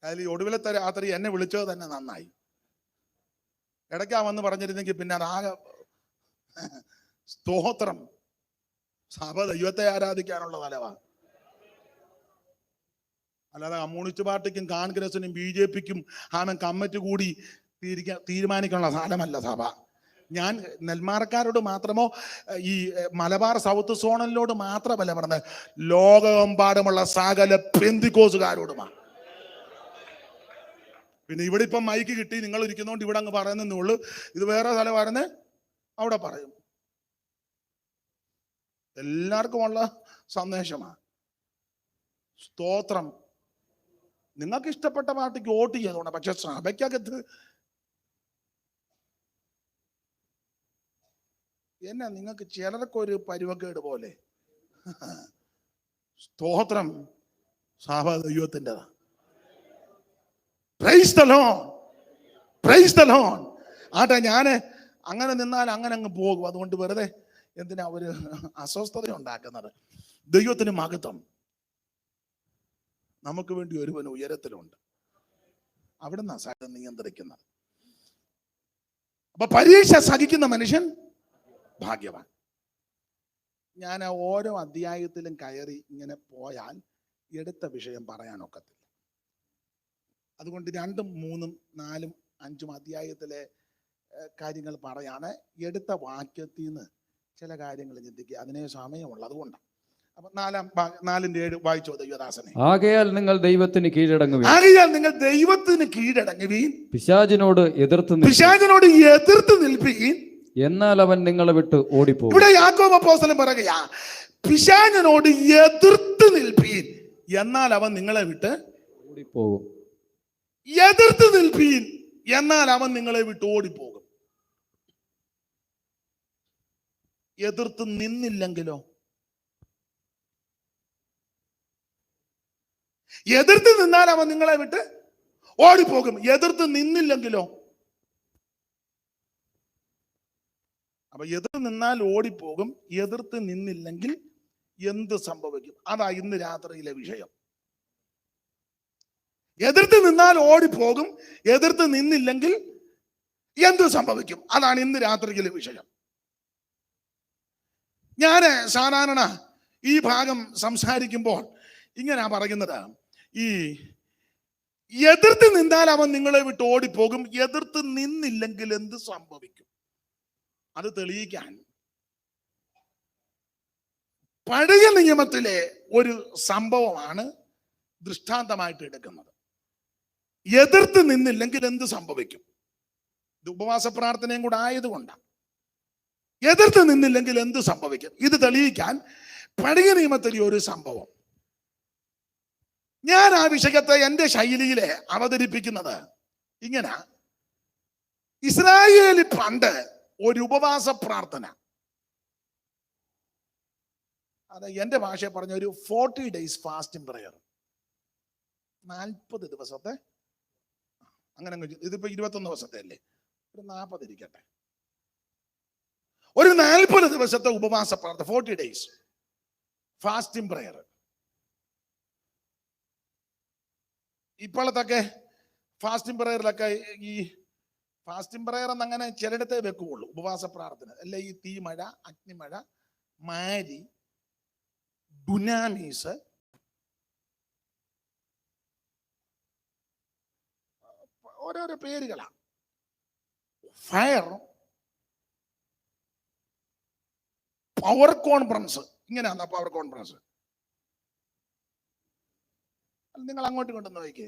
അതിൽ ഒടുവിലത്തെ രാത്രി എന്നെ വിളിച്ചത് തന്നെ നന്നായി. ഇടയ്ക്കാ വന്ന് പറഞ്ഞിരുന്നെങ്കിൽ പിന്നെ അതാകെ. സ്തോത്രം. സഭ ദൈവത്തെ ആരാധിക്കാനുള്ള തലവാ. അല്ലാതെ കമ്മ്യൂണിസ്റ്റ് പാർട്ടിക്കും കോൺഗ്രസിനും BJP-ക്കും ആമൻ കമ്മിറ്റി കൂടി തീരുമാനിക്കാനുള്ള സ്ഥലമല്ല സഭ. ഞാൻ നെന്മാറക്കാരോട് മാത്രമോ ഈ മലബാർ സൗത്ത് സോണലിനോട് മാത്രമല്ല പറഞ്ഞത്, ലോകമെമ്പാടുമുള്ള സകല പെന്തിക്കോസുകാരോടുമാണ്. പിന്നെ ഇവിടെ ഇപ്പം മൈക്ക് കിട്ടി, നിങ്ങൾ ഇരിക്കുന്നോണ്ട് ഇവിടെ അങ്ങ് പറയുന്നേ ഉള്ളൂ. ഇത് വേറെ സ്ഥലമായിരുന്നേ അവിടെ പറയും. എല്ലാവർക്കും ഉള്ള സന്ദേശമാണ്. സ്തോത്രം. നിങ്ങൾക്ക് ഇഷ്ടപ്പെട്ട പാർട്ടിക്ക് വോട്ട് ചെയ്തോണം, പക്ഷെ സഭയ്ക്കകത്ത് എന്നാ നിങ്ങൾക്ക് ചിലർക്കൊരു പരുവക്കേട് പോലെ. സ്തോത്രം. സഭ ദൈവത്തിൻ്റെതാ. Praise the lord, praise the lord. ആട്ടെ, ഞാൻ അങ്ങനെ നിന്നാൽ അങ്ങനെ അങ്ങ് പോകും. അതുകൊണ്ട് വെറുതെ എന്തിനാ ഒരു അസ്വസ്ഥത ഉണ്ടാക്കുന്നത്? ദൈവത്തിന് മഹത്വം. നമുക്ക് വേണ്ടി ഒരുവൻ ഉയരത്തിലുണ്ട്, അവിടുന്ന് സകലം നിയന്ത്രിക്കുന്നത്. അപ്പൊ പരീക്ഷ സഹിക്കുന്ന മനുഷ്യൻ ഭാഗ്യവാൻ. ഞാൻ ഓരോ അധ്യായത്തിലും കയറി ഇങ്ങനെ പോയാൽ എടുത്ത വിഷയം പറയാനൊക്കത്തില്ല. അതുകൊണ്ട് 2, 3, 4, 5 അധ്യായത്തിലെ കാര്യങ്ങൾ പറയാണ്. എടുത്ത വാക്യത്തിൽ നിന്ന് ചില കാര്യങ്ങൾ ചിന്തിക്കുക, അതിനെ സമയമുള്ളത്. അതുകൊണ്ടാണ്. അപ്പൊ 4:7 വായിച്ചോ ദൈവദാസനെ. ആകയാൽ നിങ്ങൾ ദൈവത്തിന് കീഴടങ്ങുവീൻ. ആകയാൽ നിങ്ങൾ ദൈവത്തിന് കീഴടങ്ങുവീൻ. പിശാചിനോട് എതിർത്ത് നിൽപ്പീൻ. എന്നാൽ അവൻ നിങ്ങളെ വിട്ട് ഓടിപ്പോകും. ഇവിടെ യാക്കോബ് അപ്പോസ്തലൻ പറയുകയാ, പിശാചിനോട് എതിർത്ത് നിൽപ്പീൻ, എന്നാൽ അവൻ നിങ്ങളെ വിട്ട് ഓടിപ്പോകും. എതിർത്ത് നിൽപ്പീൻ, എന്നാൽ അവൻ നിങ്ങളെ വിട്ട് ഓടിപ്പോകും. എതിർത്ത് നിന്നില്ലെങ്കിലോ? എതിർത്ത് നിന്നാൽ അവൻ നിങ്ങളെ വിട്ട് ഓടിപ്പോകും. എതിർത്ത് നിന്നില്ലെങ്കിലോ? അപ്പൊ എതിർത്ത് നിന്നാൽ ഓടിപ്പോകും, എതിർത്ത് നിന്നില്ലെങ്കിൽ എന്ത് സംഭവിക്കും? അതാ ഇന്ന് രാത്രിയിലെ വിഷയം. എതിർത്ത് നിന്നാൽ ഓടിപ്പോകും, എതിർത്ത് നിന്നില്ലെങ്കിൽ എന്ത് സംഭവിക്കും? അതാണ് ഇന്ന് രാത്രിയിലെ വിഷയം. ഞാൻ സാധാരണ ഈ ഭാഗം സംസാരിക്കുമ്പോൾ ഇങ്ങനെയാ പറയുന്നത്, ഈ എതിർത്ത് നിന്നാൽ അവൻ നിങ്ങളെ വിട്ട് ഓടിപ്പോകും, എതിർത്ത് നിന്നില്ലെങ്കിൽ എന്ത് സംഭവിക്കും? അത് തെളിയിക്കാൻ പഴയ നിയമത്തിലെ ഒരു സംഭവമാണ് ദൃഷ്ടാന്തമായിട്ട് എടുക്കുന്നത്. എതിർത്ത് നിന്നില്ലെങ്കിൽ എന്ത് സംഭവിക്കും? ഇത് ഉപവാസ പ്രാർത്ഥനയും കൂടെ ആയതുകൊണ്ടാണ്. എതിർത്ത് നിന്നില്ലെങ്കിൽ എന്ത് സംഭവിക്കും? ഇത് തെളിയിക്കാൻ പഴയ നിയമത്തിലെ ഒരു സംഭവം ഞാൻ ആ വിഷയത്തെ എന്റെ ശൈലിയിലെ അവതരിപ്പിക്കുന്നത് ഇങ്ങനെ. ഇസ്രായേലിൽ പണ്ട് ഒരു ഉപവാസ പ്രാർത്ഥന, അത് എന്റെ ഭാഷയെ പറഞ്ഞ ഒരു 40 days ഫാസ്റ്റിംഗ് പ്രയർ, 40 ദിവസത്തെ, അങ്ങനെ ഇതിപ്പോ 21 ദിവസത്തെ അല്ലേ, ഒരു 40 ഇരിക്കട്ടെ, ഒരു 40 ദിവസത്തെ ഉപവാസ പ്രാർത്ഥന, 40 days ഫാസ്റ്റിംഗ് പ്രയർ. ഇപ്പോഴത്തൊക്കെ ഫാസ്റ്റിംഗ് പ്രയറിലൊക്കെ ഈ ഫാസ്റ്റിംഗ് പ്രയർ എന്നങ്ങനെ ചിലയിടത്തേ വെക്കുകയുള്ളൂ. ഉപവാസ പ്രാർത്ഥന അല്ലെ ഈ തീമഴ, അഗ്നിമഴ, മാരി, ഡുനാമീസ്, ഓരോരോ പേരുകളാണ്. ഫയർ, പവർ കോൺഫറൻസ്, ഇങ്ങനെയാണോ പവർ കോൺഫറൻസ്? നിങ്ങൾ അങ്ങോട്ട് കൊണ്ടുവന്ന് നോക്കിക്കേ.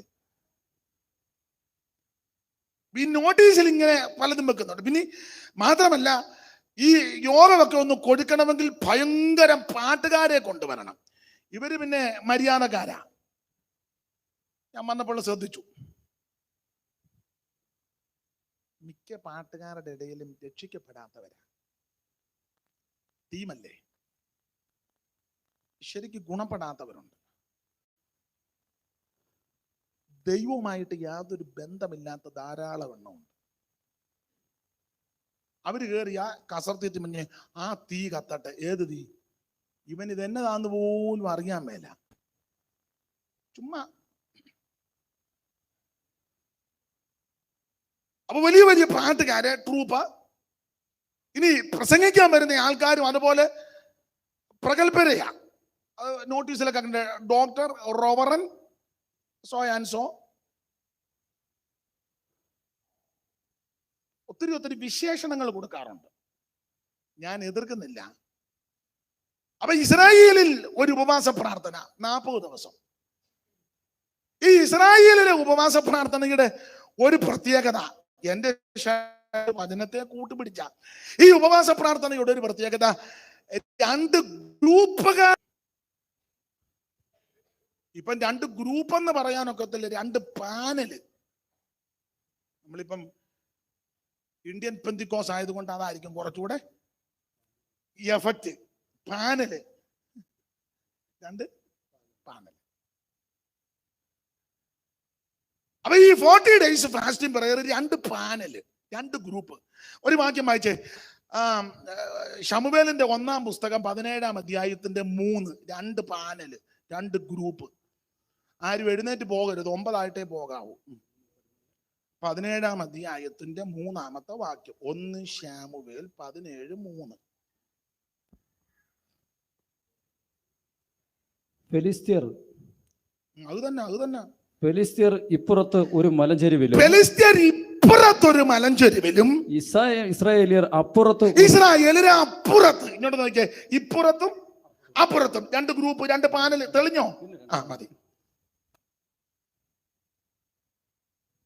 ഈ നോട്ടീസിൽ ഇങ്ങനെ പലതും വെക്കുന്നുണ്ട്. പിന്നെ മാത്രമല്ല, ഈ യോഗമൊക്കെ ഒന്ന് കൊടുക്കണമെങ്കിൽ ഭയങ്കര പാട്ടുകാരെ കൊണ്ടുവരണം. ഇവര് പിന്നെ മര്യാദക്കാരാ. ഞാൻ വന്നപ്പോൾ ശ്രദ്ധിച്ചു, മിക്ക പാട്ടുകാരുടെ ഇടയിലും രക്ഷിക്കപ്പെടാത്തവരാ. ടീമല്ലേ, ശരിക്കും ഗുണപ്പെടാത്തവരുണ്ട്. ദൈവവുമായിട്ട് യാതൊരു ബന്ധമില്ലാത്ത ധാരാളം എണ്ണമുണ്ട്. അവര് കയറി ആ കസർത്തിട്ട് മുന്നേ ആ തീ കത്തട്ടെ. ഏത് തീ? ഇവൻ ഇത് എന്നതാന്ന് പോലും അറിയാൻ മേല, ചുമ്മാ. അപ്പൊ വലിയ വലിയ പാട്ടുകാരെ, ട്രൂപ്പ്, ഇനി പ്രസംഗിക്കാൻ വരുന്ന ആൾക്കാരും അതുപോലെ പ്രഗത്ഭരെയാ. നോട്ടീസിലൊക്കെ ഡോക്ടർ, റോവറൻ, സോ ആൻഡ് സോ, ഒത്തിരി ഒത്തിരി വിശേഷണങ്ങൾ കൊടുക്കാറുണ്ട്. ഞാൻ എതിർക്കുന്നില്ല. അപ്പൊ ഇസ്രായേലിൽ ഒരു ഉപവാസ പ്രാർത്ഥന 40 ദിവസം. ഈ ഇസ്രായേലിലെ ഉപവാസ പ്രാർത്ഥനയുടെ ഒരു പ്രത്യേകത, എന്റെ വചനത്തെ കൂട്ടുപിടിച്ച ഈ ഉപവാസ പ്രാർത്ഥനയുടെ ഒരു പ്രത്യേകത, 2 ഗ്രൂപ്പുകാർ. ഇപ്പം 2 ഗ്രൂപ്പ് എന്ന് പറയാനൊക്കത്തില്ല, 2 പാനല്. നമ്മളിപ്പം ഇന്ത്യൻ പെന്തിക്കോസ് ആയതുകൊണ്ട് അതായിരിക്കും കുറച്ചുകൂടെ എഫക്റ്റ്. Panel, 2 panel. അപ്പൊ ഈ 40 days fasting prayer 2 panel, 2 group. ഒരു വാക്യം വായിച്ചേ, ശമൂവേലിന്റെ 1-ാം പുസ്തകം 17-ാം അധ്യായത്തിന്റെ 3, 2 പാനല്, 2 ഗ്രൂപ്പ്. ആരും എഴുന്നേറ്റ് പോകരുത്, 9 പോകാവൂ. 17-ാം അധ്യായത്തിന്റെ 3-ാമത്തെ വാക്യം, 1 ശമൂവേൽ 17:3. ഫെലിസ്ത്യർ, അത് തന്നെ ഫെലിസ്ത്യർ ഇപ്പുറത്ത് ഒരു മലഞ്ചെരുവിലും, ഫെലിസ്ത്യർ ഇപ്പുറത്തൊരു മലഞ്ചെരുവിലും, ഇസ്രായേലിയർ അപ്പുറത്ത്, ഇസ്രായേലിയർ അപ്പുറത്ത്. ഇങ്ങോട്ട് നോക്കിയേ, ഇപ്പുറത്തും അപ്പുറത്തും 2 ഗ്രൂപ്പ്, 2 പാനൽ. തെളിഞ്ഞോ? ആ മതി.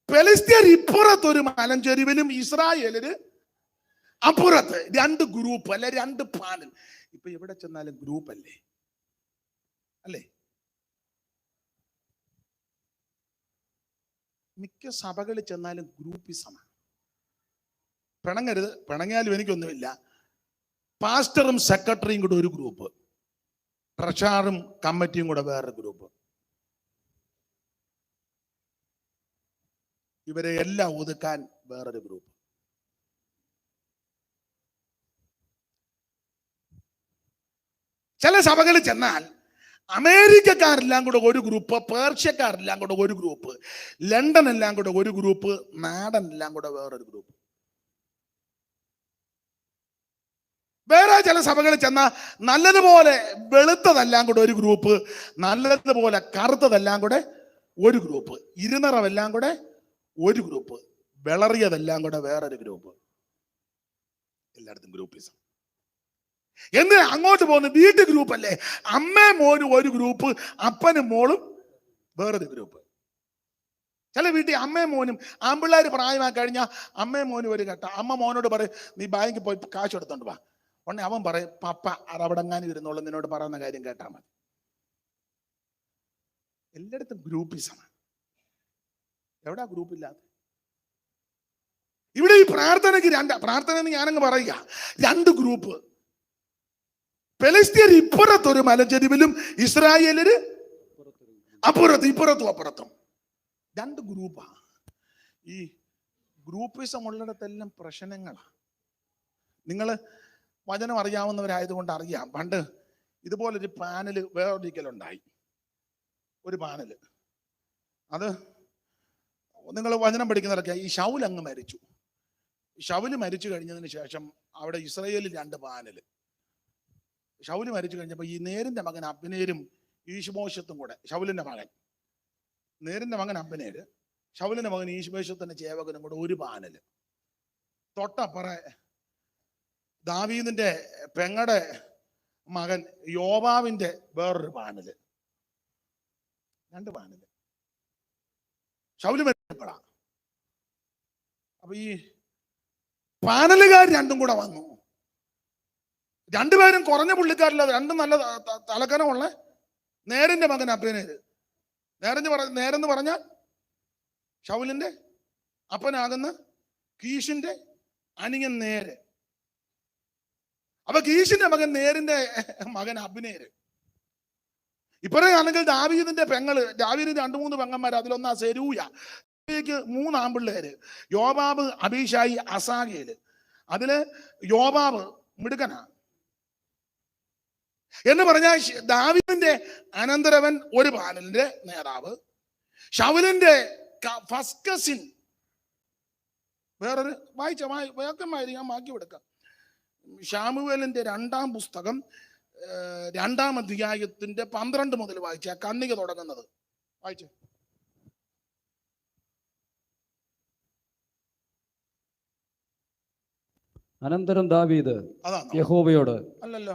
ഫെലിസ്ത്യർ ഇപ്പുറത്തൊരു മലഞ്ചെരുവിലും, ഇസ്രായേലിന് അപ്പുറത്ത് 2 ഗ്രൂപ്പ്, അല്ലെ 2 പാനൽ. ഇപ്പൊ എവിടെ ചെന്നാലും ഗ്രൂപ്പ് അല്ലേ? മിക്ക സഭകളിൽ ചെന്നാലും ഗ്രൂപ്പിസമാണ്. പിണങ്ങരുത്, പിണങ്ങിയാലും എനിക്കൊന്നുമില്ല. പാസ്റ്ററും സെക്രട്ടറിയും കൂടെ ഒരു ഗ്രൂപ്പ്, ട്രഷററും കമ്മിറ്റിയും കൂടെ വേറൊരു ഗ്രൂപ്പ്. ഇവരെ എല്ലാം ഒതുക്കാൻ വേറൊരു ഗ്രൂപ്പ്. ചില സഭകളിൽ ചെന്നാൽ അമേരിക്കക്കാരെല്ലാം കൂടെ ഒരു ഗ്രൂപ്പ്, പേർഷ്യക്കാരെല്ലാം കൂടെ ഒരു ഗ്രൂപ്പ്, ലണ്ടൻ എല്ലാം കൂടെ ഒരു ഗ്രൂപ്പ്, നാടൻ എല്ലാം കൂടെ വേറൊരു ഗ്രൂപ്പ്. വേറെ ചില സഭകളിൽ ചെന്നാൽ നല്ലതുപോലെ വെളുത്തതെല്ലാം കൂടെ ഒരു ഗ്രൂപ്പ്, നല്ലതുപോലെ കറുത്തതെല്ലാം കൂടെ ഒരു ഗ്രൂപ്പ്, ഇരുനിറമെല്ലാം കൂടെ ഒരു ഗ്രൂപ്പ്, വിളറിയതെല്ലാം കൂടെ വേറൊരു ഗ്രൂപ്പ്. എല്ലായിടത്തും ഗ്രൂപ്പിസം. എന്തിനാ അങ്ങോട്ട് പോകുന്ന? വീട്ടു ഗ്രൂപ്പ് അല്ലേ? അമ്മയും മോനും ഒരു ഗ്രൂപ്പ്, അപ്പനും മോളും വേറൊരു ഗ്രൂപ്പ്. ചില വീട്ടിൽ അമ്മയും മോനും, ആമ്പിള്ളേർ പ്രായമായി കഴിഞ്ഞാൽ അമ്മയും മോനും ഒരു ഘട്ടം. അമ്മ മോനോട് പറയും, നീ ബാങ്കിൽ പോയി കാശ് എടുത്തോണ്ട് വാ. ഉടനെ അവൻ പറയും, പപ്പ അതവിടെങ്ങാനും ഇരുന്നോളും, നിന്നോട് പറയുന്ന കാര്യം കേട്ടാൽ മതി. എല്ലായിടത്തും ഗ്രൂപ്പിസമാണ്. എവിടാ ഗ്രൂപ്പില്ലാതെ? ഇവിടെ ഈ പ്രാർത്ഥനയ്ക്ക് പ്രാർത്ഥന എന്ന് ഞാനങ്ങ് പറയുക, രണ്ട് ഗ്രൂപ്പ്. ഫെലിസ്ത്യർ ഇപ്പുറത്തൊരു മലഞ്ചെരിവിലും ഇസ്രായേലര് ഇപ്പുറത്തും രണ്ട് ഗ്രൂപ്പാ. ഈ ഗ്രൂപ്പിസം ഉള്ളിടത്തെല്ലാം പ്രശ്നങ്ങളാണ്. നിങ്ങൾ വചനം അറിയാവുന്നവരായതുകൊണ്ട് അറിയാം. പണ്ട് ഇതുപോലൊരു പാനല് വേറൊരിക്കലുണ്ടായി. ഒരു പാനല്, അത് നിങ്ങൾ വചനം പഠിക്കുന്നവരൊക്കെ, ഈ ശൗൽ അങ്ങ് മരിച്ചു. ശൗല് മരിച്ചു കഴിഞ്ഞതിന് ശേഷം അവിടെ ഇസ്രായേലിൽ രണ്ട് പാനല്. ശൗല് മരിച്ചു കഴിഞ്ഞപ്പോൾ ഈ നേരിന്റെ മകൻ അബ്നേരും ഈശ്ബോശത്തും കൂടെ, ശൗലിന്റെ മകൻ നേരിന്റെ മകൻ അബ്നേര്, ശൗലിന്റെ മകൻ ഈശ്ബോശത്തിന്റെ ചേവകനും കൂടെ ഒരു പാനല്. തൊട്ടപ്പുറ ദാവീദിന്റെ പെങ്ങടെ മകൻ യോവാബിന്റെ വേറൊരു പാനല്. രണ്ട് പാനല്. ശൗല് മരിച്ചപ്പോഴാ. അപ്പൊ ഈ പാനലുകാർ രണ്ടും കൂടെ വന്നു. രണ്ടുപേരും കുറഞ്ഞ പുള്ളിക്കാരില്ലാതെ, രണ്ടും നല്ല തലക്കനമുള്ള നേരിന്റെ മകൻ അബ്നേര്. നേരെന്ന് പറഞ്ഞാൽ ശൗലിന്റെ അപ്പനാകുന്ന കീശിന്റെ അനിയൻ നേര്. അപ്പൊ കീശിന്റെ മകൻ നേരിന്റെ മകൻ അബ്നേര്. ഇപ്പോഴാണെങ്കിൽ ദാവീദിന്റെ പെങ്ങള്, ദാവീദിന്റെ 2-3 പെങ്ങന്മാർ, അതിലൊന്നാ സെരൂയ. ക്ക് 3 ആൺപിള്ളേര്, യോവാബ്, അബീശായി, അസാഗേല്. അതില് യോവാബ് മിടുക്കനാ എന്ന് പറഞ്ഞാൽ ദാവീദിന്റെ അനന്തരവൻ ഒരു പാനലിന്റെ നേതാവ്. ശൗലിന്റെ ഫസ്റ്റ് കസിൻ വേറൊരു വേഗമായി ഞാൻ ബാക്കി കൊടുക്കാം. ശാമുവേലിന്റെ 2-ാം പുസ്തകം 2-ാം അധ്യായത്തിന്റെ 12 മുതൽ വായിച്ച കണ്ണിക തുടങ്ങുന്നത് വായിച്ചു. അനന്തരം ദാവീദ് യഹോവയോട്, അല്ലല്ലോ,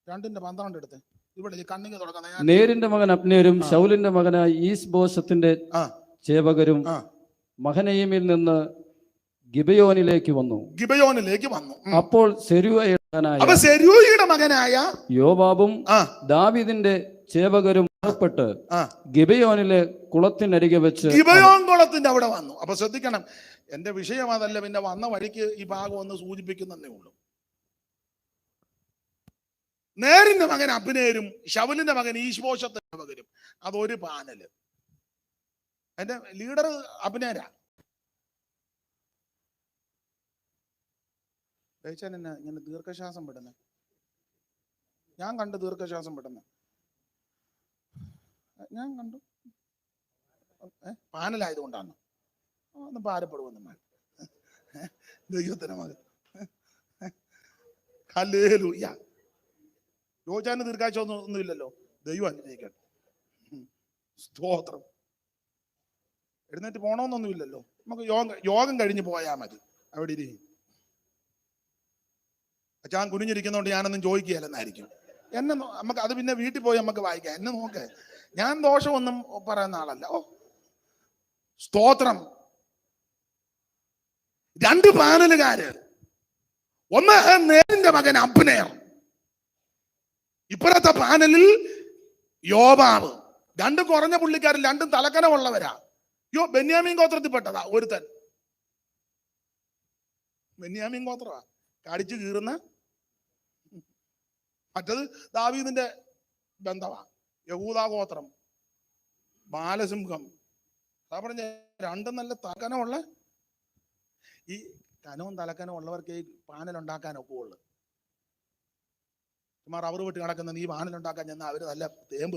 2:12 എടുത്ത് ഇവിടെ കണ്ണിക തുടങ്ങുന്ന, നേരിന്റെ മകൻ അബ്നേരും ശൗലിന്റെ മകനായ ഈശ്ബോശത്തിന്റെ ചേവകരും മഹനയീമിൽ നിന്ന് ഗിബയോനിലേക്ക് വന്നു. അപ്പോൾ സെരൂയയുടെ മകനായ യോവാബും ദാവീദിന്റെ ചേവകരും പുറപ്പെട്ട് ഗിബയോനിലെ കുളത്തിനരികെ വെച്ച് ഗിബയോൻ കുളത്തിന്റെ അവിടെ വന്നു. അപ്പൊ ശ്രദ്ധിക്കണം, എന്റെ വിഷയം അതല്ല, പിന്നെ വന്ന വഴിക്ക് ഈ ഭാഗം ഒന്ന് സൂചിപ്പിക്കുന്നതേ ഉള്ളൂ. നേരിന്റെ മകൻ അബ്നേരും ശൗലിന്റെ മകൻ ഈശ്ബോശത്തിന്റെ ചേവകരും, അതൊരു പാനല്. അതിന്റെ ലീഡർ അബ്നേരാ. എന്നാ ഇങ്ങനെ ദീർഘശ്വാസം വിടുന്ന? ഞാൻ കണ്ടു ദീർഘശ്വാസം വിടുന്ന, ഞാൻ കണ്ടു. പാനലായതുകൊണ്ടാണ്. ഒന്ന് ഭാരപ്പെടുവെന്ന് ദൈവത്തിന് മകൻ. ഹല്ലേലൂയ. യോജാന് ദീർഘാശ്വാസം ഒന്നുമില്ലല്ലോ. ദൈവം അനുഗ്രഹിക്കട്ടെ. സ്തോത്രം. എഴുന്നേറ്റ് പോണമെന്നൊന്നുമില്ലല്ലോ. നമുക്ക് യോഗം കഴിഞ്ഞ് പോയാൽ മതി. അവിടെ ഇരിക്കും. അച്ഛാൻ കുനിഞ്ഞിരിക്കുന്നതുകൊണ്ട് ഞാനൊന്നും ചോദിക്കുകയല്ലെന്നായിരിക്കും. എന്നെ നമുക്ക് അത് പിന്നെ വീട്ടിൽ പോയി നമുക്ക് വായിക്കാം. എന്നെ നോക്ക്, ഞാൻ ദോഷമൊന്നും പറയുന്ന ആളല്ല. ഓ സ്തോത്രം. 2 പാനലുകാര്, ഒന്ന് നേരിന്റെ മകൻ അബ്നേർ, ഇപ്പുറത്തെ പാനലിൽ യോവാബ്. 2 കുറഞ്ഞ പുള്ളിക്കാരിൽ, 2 തലക്കനമുള്ളവരാ. ബെന്യാമീൻ ഗോത്രത്തിൽപ്പെട്ടതാ ഒരുത്തൻ. ബെന്യാമീൻ ഗോത്രമാ, കടിച്ചു കീറുന്ന. മറ്റത് ദാവീദിന്റെ ബന്ധമാ, യഹൂദാ ഗോത്രം, ബാലസിംഹം. അതാ പറഞ്ഞ 2 നല്ല തലക്കനമുള്ള. ഈ കനവും തലക്കനവും ഉള്ളവർക്ക് ഈ പാനലുണ്ടാക്കാൻ ഒക്കുള്ളു. ചുമ്മാ റബ്ബർ വെട്ടി കിടക്കുന്ന ഈ പാനലുണ്ടാക്കാൻ ചെന്നാൽ അവര് നല്ല തേമ്പ്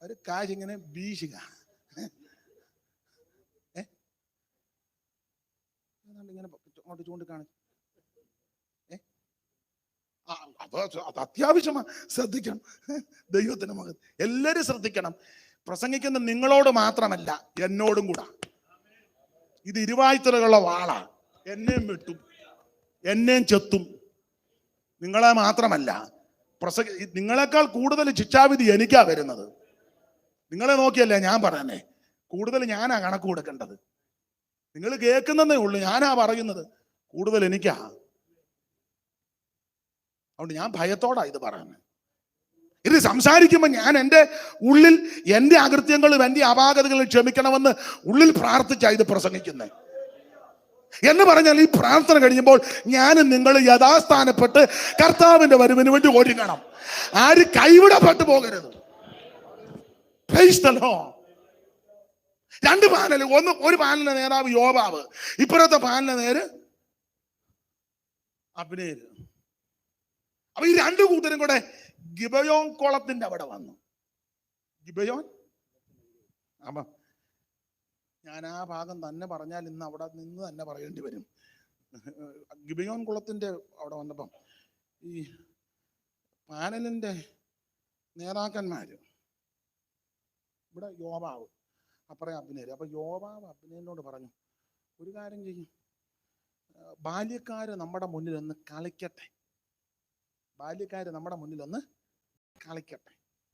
അവര് കാശിങ്ങനെ വീശുക. ഇങ്ങനെ അങ്ങോട്ട് ചൂണ്ടിക്കാണി. അത് അത്യാവശ്യമാണ്, ശ്രദ്ധിക്കണം. ദൈവത്തിന് മകൻ എല്ലാരും ശ്രദ്ധിക്കണം. പ്രസംഗിക്കുന്ന നിങ്ങളോട് മാത്രമല്ല, എന്നോടും കൂടാ. ഇത് ഇരുവായ്ത്തലകളുള്ള വാളാ. എന്നെയും വെട്ടും, എന്നെയും ചെത്തും. നിങ്ങളെ മാത്രമല്ല, നിങ്ങളെക്കാൾ കൂടുതൽ ശിക്ഷാവിധി എനിക്കാ വരുന്നത്. നിങ്ങളെ നോക്കിയല്ലേ ഞാൻ പറഞ്ഞേ, കൂടുതൽ ഞാനാ കണക്ക് കൊടുക്കേണ്ടത്. നിങ്ങൾ കേൾക്കുന്നതേ ഉള്ളൂ, ഞാനാ പറയുന്നത് കൂടുതൽ എനിക്കാ. അതുകൊണ്ട് ഞാൻ ഭയത്തോടാ ഇത് പറയുന്നത്. ഇത് സംസാരിക്കുമ്പോൾ ഞാൻ എൻ്റെ ഉള്ളിൽ എൻ്റെ അകൃത്യങ്ങളും എൻ്റെ അപാകതകളും ക്ഷമിക്കണമെന്ന് ഉള്ളിൽ പ്രാർത്ഥിച്ചാ ഇത് പ്രസംഗിക്കുന്നത്. എന്ന് പറഞ്ഞാൽ ഈ പ്രാർത്ഥന കഴിയുമ്പോൾ ഞാനും നിങ്ങൾ യഥാസ്ഥാനപ്പെട്ട് കർത്താവിന്റെ വരവിന് വേണ്ടി ഒരുങ്ങണം. ആര് കൈവിടപ്പെട്ടു പോകരുത്. Praise the Lord. രണ്ട് പാനൽ, ഒരു പാനലിന്റെ നേതാവ് യോബാബ്, ഇപ്പുറത്തെ പാനലിന്റെ നേര് അബ്നേര്. അപ്പൊ ഈ രണ്ടു കൂട്ടരും കൂടെ ഗിബയോൻ കുളത്തിന്റെ അവിടെ വന്നു. ഗിബയോൻ, അപ്പൊ ഞാൻ ആ ഭാഗം തന്നെ പറഞ്ഞാൽ ഇന്ന് അവിടെ നിന്ന് തന്നെ പറയേണ്ടി വരും. ഗിബയോൻ കുളത്തിന്റെ അവിടെ വന്നപ്പം ഈ പാനലിന്റെ നേതാക്കന്മാര്, ഇവിടെ യോബാവ്, അപ്പുറം അബ്നേര്. അപ്പൊ യോബാവ് അബ്നേരിനോട് പറഞ്ഞു, ഒരു കാര്യം ചെയ്യും, ബാല്യക്കാര് നമ്മുടെ മുന്നിൽ ഒന്ന് കളിക്കട്ടെ, ബാല്യക്കാര് നമ്മുടെ മുന്നിൽ ഒന്ന് കളിക്കട്ടെ.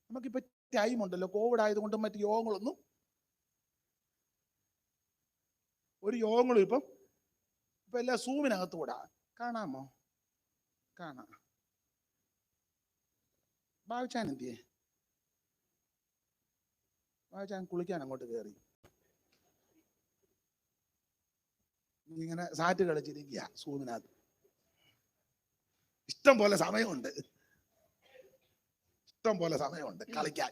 നമുക്കിപ്പോ ടൈം ഉണ്ടല്ലോ, കോവിഡ് ആയതുകൊണ്ടും മറ്റു യോഗങ്ങളൊന്നും, ഒരു യോഗങ്ങളും ഇപ്പൊ എല്ലാം സൂമിനകത്ത് കൂടാ. കാണാമോ? കാണാം. ബാബുച്ചാൻ എന്തിയേ? ബാബുച്ചാൻ കുളിക്കാൻ അങ്ങോട്ട് കയറി ഇങ്ങനെ സാറ്റ് കളിച്ചിരിക്കുക സൂമിനകത്ത്. ഇഷ്ടം പോലെ സമയമുണ്ട്, ഇഷ്ടം പോലെ സമയമുണ്ട് കളിക്കാൻ.